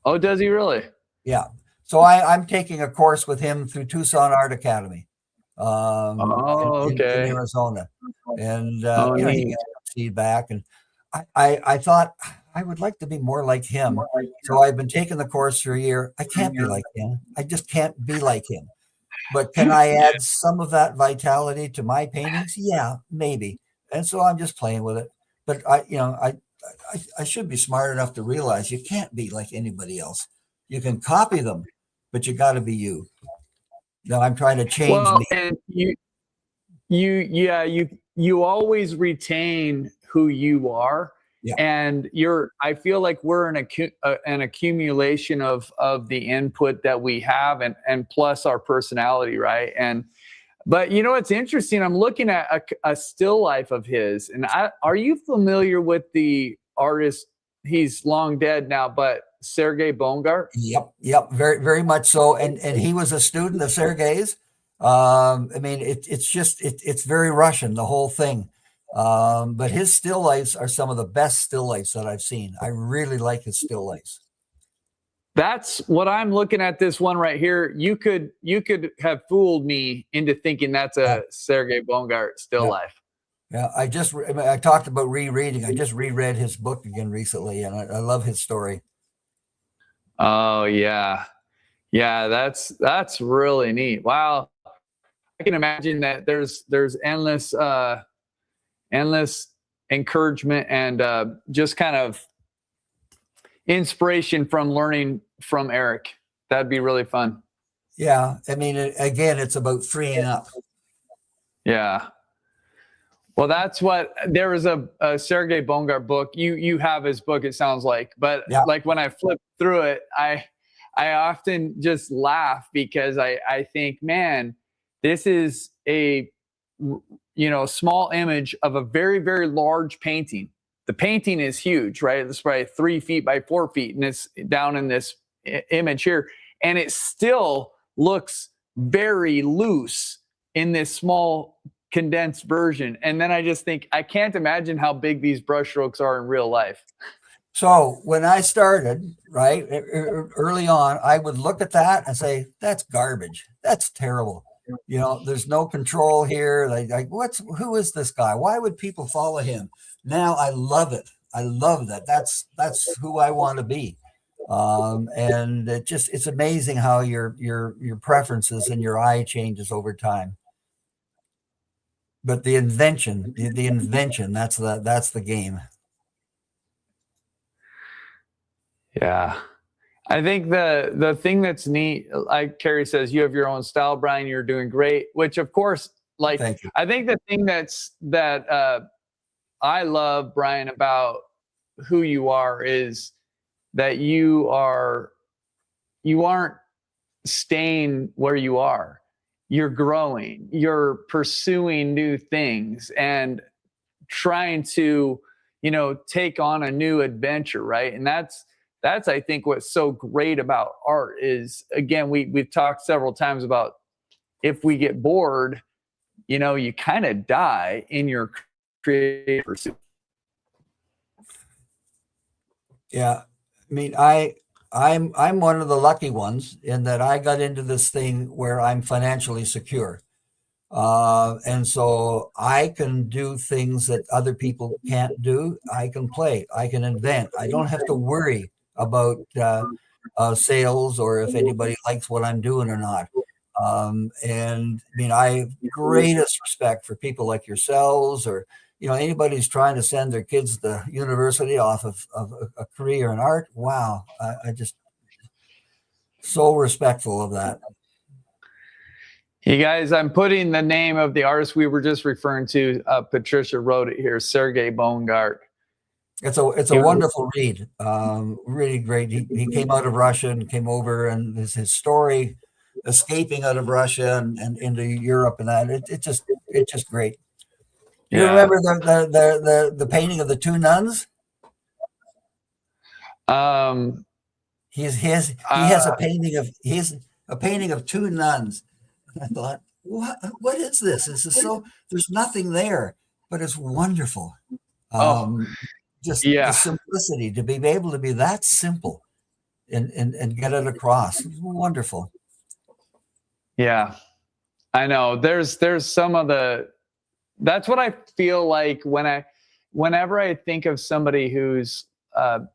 Oh, does he really? Yeah. So I'm taking a course with him through Tucson Art Academy in Arizona. And, he gets feedback. And I thought I would like to be more like him. So I've been taking the course for a year. I can't be like him. I just can't be like him. But can I add some of that vitality to my paintings? Yeah, maybe. And so I'm just playing with it. But I should be smart enough to realize you can't be like anybody else. You can copy them, but you got to be you. No, I'm trying to change me. And you always retain who you are. Yeah. And I feel like we're an accumulation of the input that we have and plus our personality, right? But it's interesting. I'm looking at a still life of his, and are you familiar with the artist? He's long dead now, but Sergei Bongart? Yep, very, very much so. And he was a student of Sergei's. I mean, it's very Russian, the whole thing. But his still lifes are some of the best still lifes that I've seen. I really like his still lifes. That's what I'm looking at. This one right here. You could have fooled me into thinking that's a Sergei Bongart still life. Yeah, I talked about rereading. I just reread his book again recently, and I love his story. Oh yeah, that's really neat. Wow, I can imagine that there's endless encouragement and just kind of inspiration from learning from Eric. That'd be really fun. Yeah, I mean, again, it's about freeing up. Yeah. Well, that's what there was a Sergei Bongart book. You have his book, it sounds like, but like when I flip through it, I often just laugh because I think, man, this is a small image of a very, very large painting. The painting is huge, right? It's probably 3 feet by 4 feet, and it's down in this image here, and it still looks very loose in this small condensed version. And then I just think, I can't imagine how big these brushstrokes are in real life. So when I started, right, early on, I would look at that and say, that's garbage. That's terrible. There's no control here. Like who is this guy? Why would people follow him? Now I love it. I love that. That's who I want to be. And it's amazing how your preferences and your eye changes over time. But the invention, that's the game. Yeah. I think the thing that's neat, like Carrie says, you have your own style, Brian, you're doing great, which of course, like, I think the thing that I love, Brian, about who you are is that you aren't staying where you are. You're growing, you're pursuing new things and trying to, take on a new adventure. Right. And that's, I think, what's so great about art is, again, we've talked several times about if we get bored, you kind of die in your creative pursuit. Yeah. I mean, I'm one of the lucky ones in that I got into this thing where I'm financially secure. And so I can do things that other people can't do. I can play, I can invent. I don't have to worry about sales or if anybody likes what I'm doing or not. And I mean, I have greatest respect for people like yourselves or, anybody who's trying to send their kids to university off of a career in art. Wow. I just so respectful of that. Hey guys, I'm putting the name of the artist we were just referring to. Patricia wrote it here, Sergei Bongart. It's a wonderful read. Really great. He came out of Russia and came over, and his story, escaping out of Russia and into Europe, and that it's just great. You remember the painting of the two nuns? He has a painting of two nuns. I thought, what is this? This is so, there's nothing there, but it's wonderful. The simplicity to be able to be that simple and get it across. It's wonderful. Yeah, I know. There's some of that's what I feel like whenever I think of somebody who's a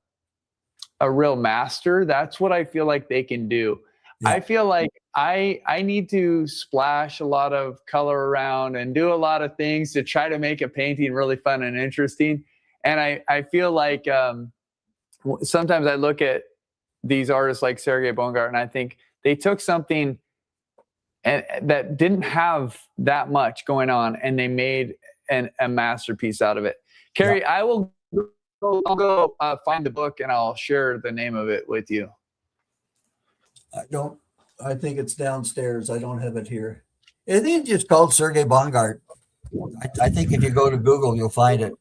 real master, that's what I feel like they can do. Yeah. I feel like I need to splash a lot of color around and do a lot of things to try to make a painting really fun and interesting. And I feel like sometimes I look at these artists like Sergei Bongart and I think they took something that didn't have that much going on and they made a masterpiece out of it. Carrie, yeah. I'll go find the book and I'll share the name of it with you. I think it's downstairs. I don't have it here. I think it's just called Sergei Bongart. I think if you go to Google, you'll find it.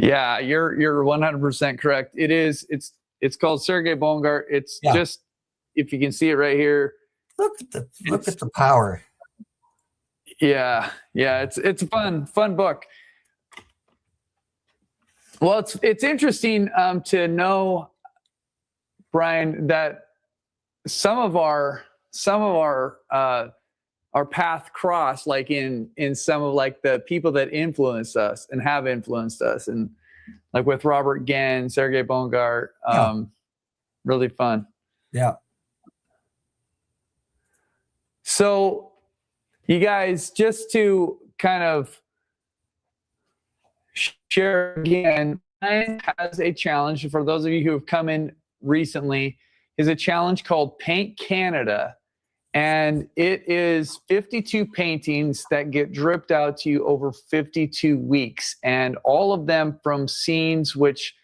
Yeah, you're 100% correct. It's called Sergei Bongard. It's just, if you can see it right here. Look at the power. Yeah, it's a fun book. Well, it's interesting to know, Brian, that some of our path crossed, like in some of like the people that influenced us and have influenced us, and like with Robert Gann, Sergei Bongard, really fun. Yeah. So you guys, just to kind of share again, Brian has a challenge for those of you who have come in recently, is a challenge called Paint Canada. And it is 52 paintings that get dripped out to you over 52 weeks. And all of them from scenes which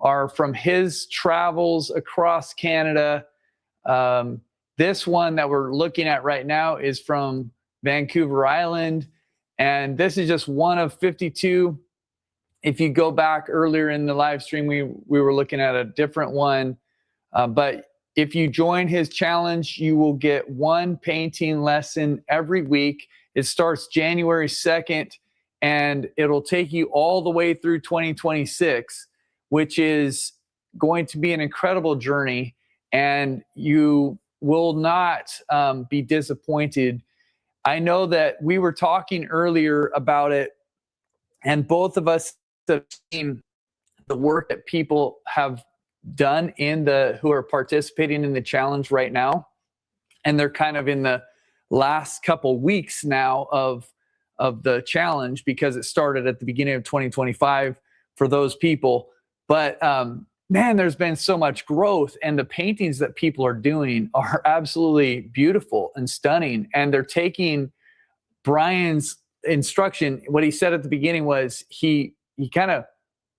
are from his travels across Canada. This one that we're looking at right now is from Vancouver Island. And this is just one of 52. If you go back earlier in the live stream, we were looking at a different one. But if you join his challenge, you will get one painting lesson every week. It starts January 2nd, and it'll take you all the way through 2026, which is going to be an incredible journey, and you will not be disappointed. I know that we were talking earlier about it, and both of us have seen the work that people have done who are participating in the challenge right now, and they're kind of in the last couple weeks now of the challenge, because it started at the beginning of 2025 for those people. But man, there's been so much growth, and the paintings that people are doing are absolutely beautiful and stunning. And they're taking Brian's instruction. What he said at the beginning was he kind of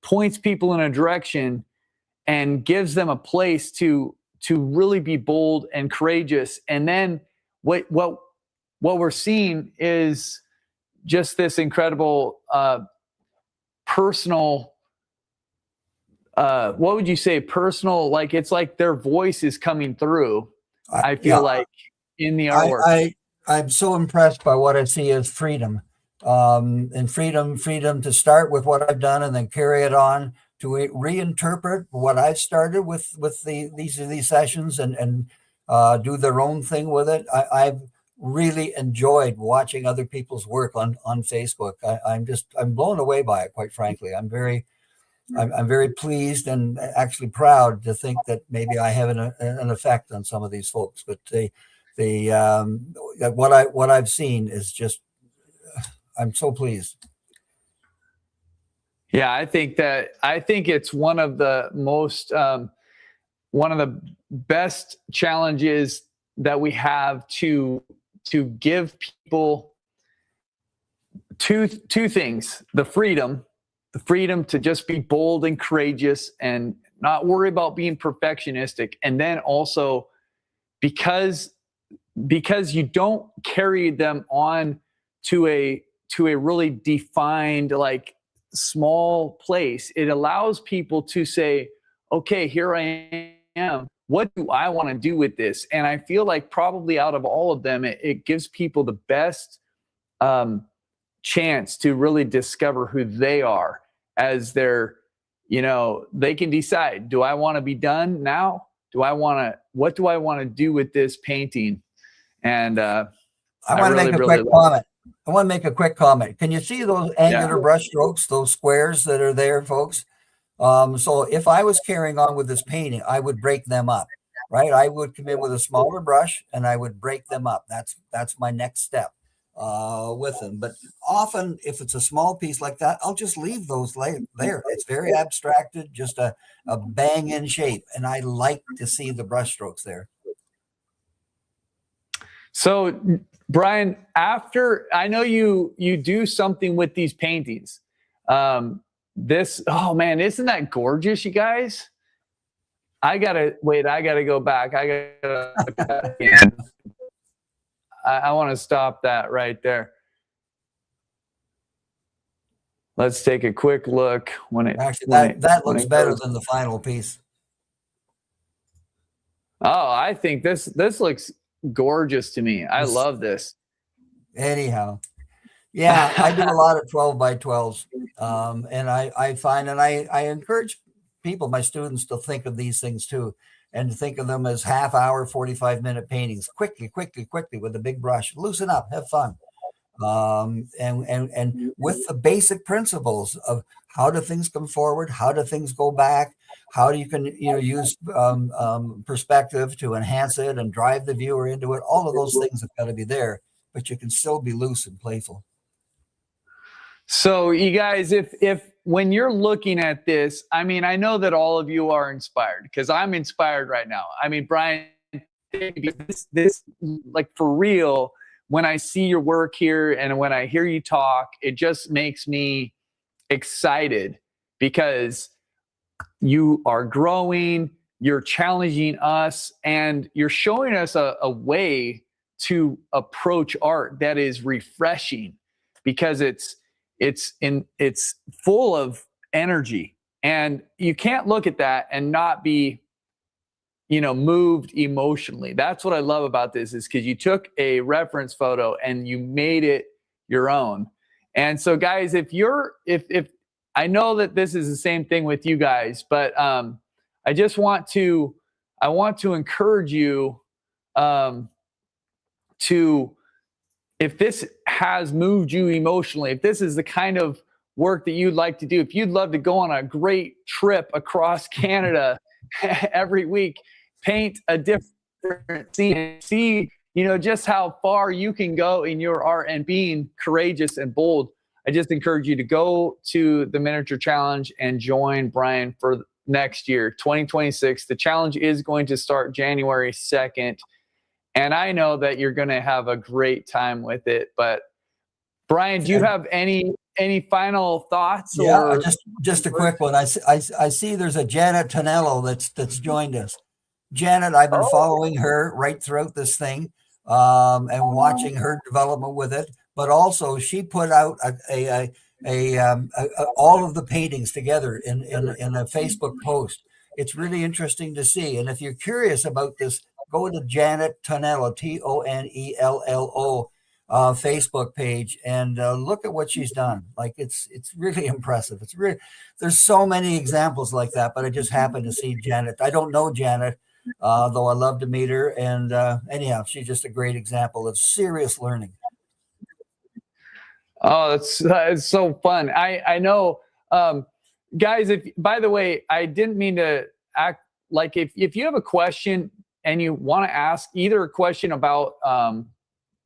points people in a direction and gives them a place to really be bold and courageous. And then what we're seeing is just this incredible personal, what would you say, personal, like it's like their voice is coming through, I feel like, in the artwork. I'm so impressed by what I see as freedom. And freedom to start with what I've done and then carry it on, to reinterpret what I've started with these sessions and do their own thing with it. I've really enjoyed watching other people's work on Facebook. I'm blown away by it, quite frankly. I'm very pleased and actually proud to think that maybe I have an effect on some of these folks. But what I've seen is just, I'm so pleased. Yeah, I think it's one of the most, one of the best challenges that we have to give people two things: the freedom to just be bold and courageous and not worry about being perfectionistic, and then also because you don't carry them on to a really defined, like, small place. It allows people to say, okay, here I am. What do I want to do with this? And I feel like probably out of all of them, it gives people the best chance to really discover who they are as they're, they can decide, do I want to be done now? What do I want to do with this painting? And I want to make a quick comment. I want to make a quick comment. Can you see those angular brush strokes, those squares that are there, folks? So if I was carrying on with this painting, I would break them up, right? I would come in with a smaller brush and I would break them up. That's my next step with them. But often, if it's a small piece like that, I'll just leave those there. It's very abstracted, just a bang-in shape. And I like to see the brush strokes there. So, Brian, after, I know you do something with these paintings. Oh man, isn't that gorgeous, you guys? I gotta go back. I want to stop that right there. Let's take a quick look when it Actually, that looks better than the final piece. Oh, I think this looks gorgeous to me. I love this. Anyhow, yeah, I do a lot of 12 by 12s, and I find, and I encourage people, my students, to think of these things too, and to think of them as half-hour, 45-minute paintings, quickly, with a big brush. Loosen up, have fun. And with the basic principles of how do things come forward, how do things go back, how do you can use perspective to enhance it and drive the viewer into it. All of those things have got to be there, but you can still be loose and playful. So you guys, if when you're looking at this, I mean, I know that all of you are inspired, because I'm inspired right now. I mean, Brian, this like, for real, when I see your work here and when I hear you talk, it just makes me excited, because you are growing, you're challenging us, and you're showing us a way to approach art that is refreshing, because it's full of energy, and you can't look at that and not be moved emotionally. That's what I love about this, is because you took a reference photo and you made it your own. And so, guys, if I know that this is the same thing with you guys, but I want to encourage you to, if this has moved you emotionally, if this is the kind of work that you'd like to do, if you'd love to go on a great trip across Canada every week, paint a different scene, see just how far you can go in your art and being courageous and bold, I just encourage you to go to the Miniature Challenge and join Brian for next year, 2026. The challenge is going to start January 2nd. And I know that you're going to have a great time with it. But Brian, do you have any final thoughts? Yeah, just a quick one. I see there's a Janet Tonello that's joined us. Janet, I've been following her right throughout this thing, and watching her development with it. But also, she put out all of the paintings together in a Facebook post. It's really interesting to see. And if you're curious about this, go to Janet Tonello, Tonello, Facebook page, and look at what she's done. Like, it's really impressive. There's so many examples like that, but I just happened to see Janet. I don't know Janet, though I love to meet her. And anyhow, she's just a great example of serious learning. Oh, it's so fun. I know, guys, by the way, I didn't mean to act like, if you have a question and you want to ask either a question about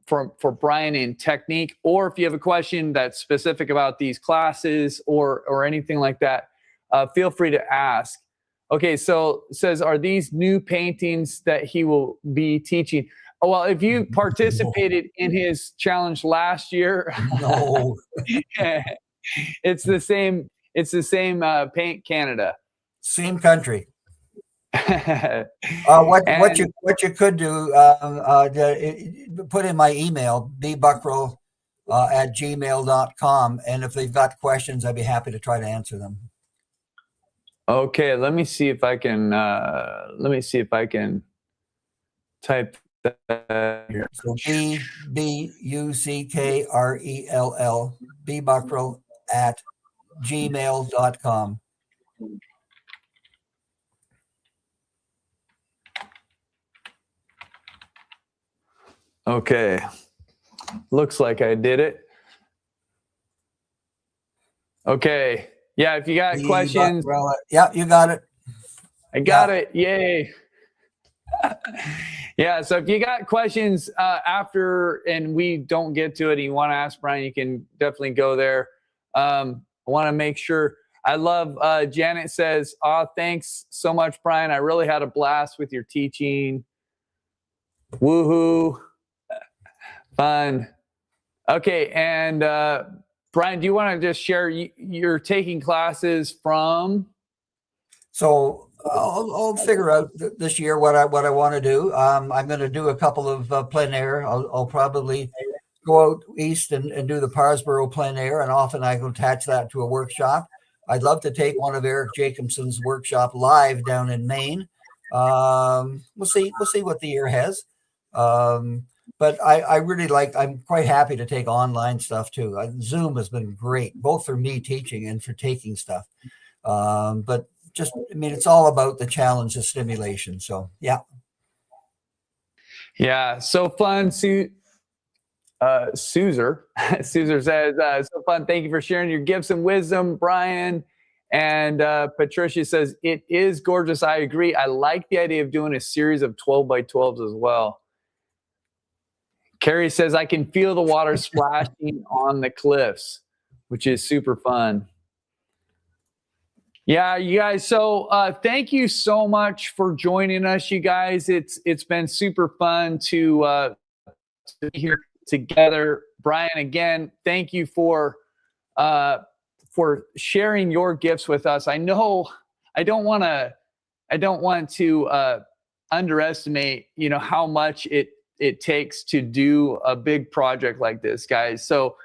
for Brian in technique, or if you have a question that's specific about these classes or anything like that, feel free to ask. Okay, so it says, are these new paintings that he will be teaching? Oh, well, if you participated in his challenge last year, no, it's the same. It's the same Paint Canada, same country. What you could do, put in my email, bbuckrell@gmail.com, and if they've got questions, I'd be happy to try to answer them. Okay, let me see if I can. Type that here. So BUCKRELL, bbuckrell@gmail.com. Okay, looks like I did it. Okay, yeah, if you got questions. Yeah, you got it. I got it. Yay. Yeah, so if you got questions after and we don't get to it and you want to ask Brian, you can definitely go there. I want to make sure. I love, Janet says, thanks so much, Brian. I really had a blast with your teaching. Woohoo. Fun. Okay, and Brian, do you want to just share, you're taking classes from? So I'll figure out this year what I want to do. I'm going to do a couple of plein air. I'll probably go out east and do the Parsboro plein air, and often I will attach that to a workshop. I'd love to take one of Eric Jacobson's workshop live down in Maine. We'll see what the year has. But I really I'm quite happy to take online stuff too. Zoom has been great, both for me teaching and for taking stuff. But just, I mean, it's all about the challenge of stimulation. So, yeah. Yeah, so fun. Suzer says, so fun. Thank you for sharing your gifts and wisdom, Brian. And Patricia says, it is gorgeous. I agree. I like the idea of doing a series of 12 by 12s as well. Carrie says, I can feel the water splashing on the cliffs, which is super fun. Yeah, you guys. So thank you so much for joining us, you guys. It's been super fun to be here together. Brian, again, thank you for sharing your gifts with us. I know I don't want to underestimate, how much it takes to do a big project like this, guys. So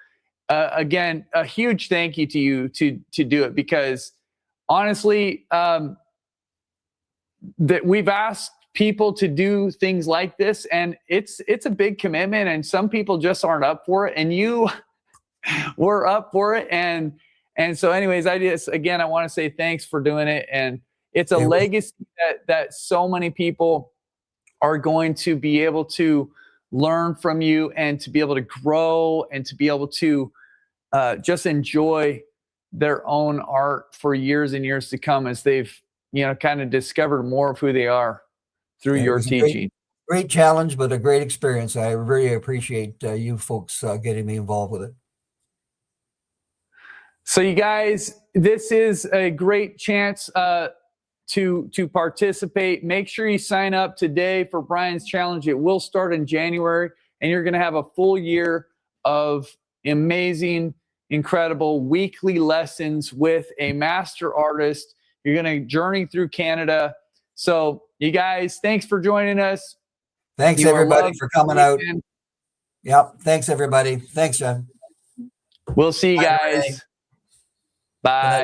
again, a huge thank you to you to do it, because honestly, that we've asked people to do things like this, and it's a big commitment, and some people just aren't up for it, and you were up for it. And so anyways, I want to say thanks for doing it. And it's a legacy that so many people are going to be able to learn from you, and to be able to grow, and to be able to just enjoy their own art for years and years to come, as they've, kind of discovered more of who they are through your teaching. Great challenge, but a great experience. I really appreciate you folks getting me involved with it. So you guys, this is a great chance to participate. Make sure you sign up today for Brian's challenge. It will start in January, and you're going to have a full year of amazing, incredible weekly lessons with a master artist. You're going to journey through Canada. So you guys, thanks for joining us. Thanks everybody for coming out. Yep. Thanks everybody. Thanks, John. We'll see you guys. Bye.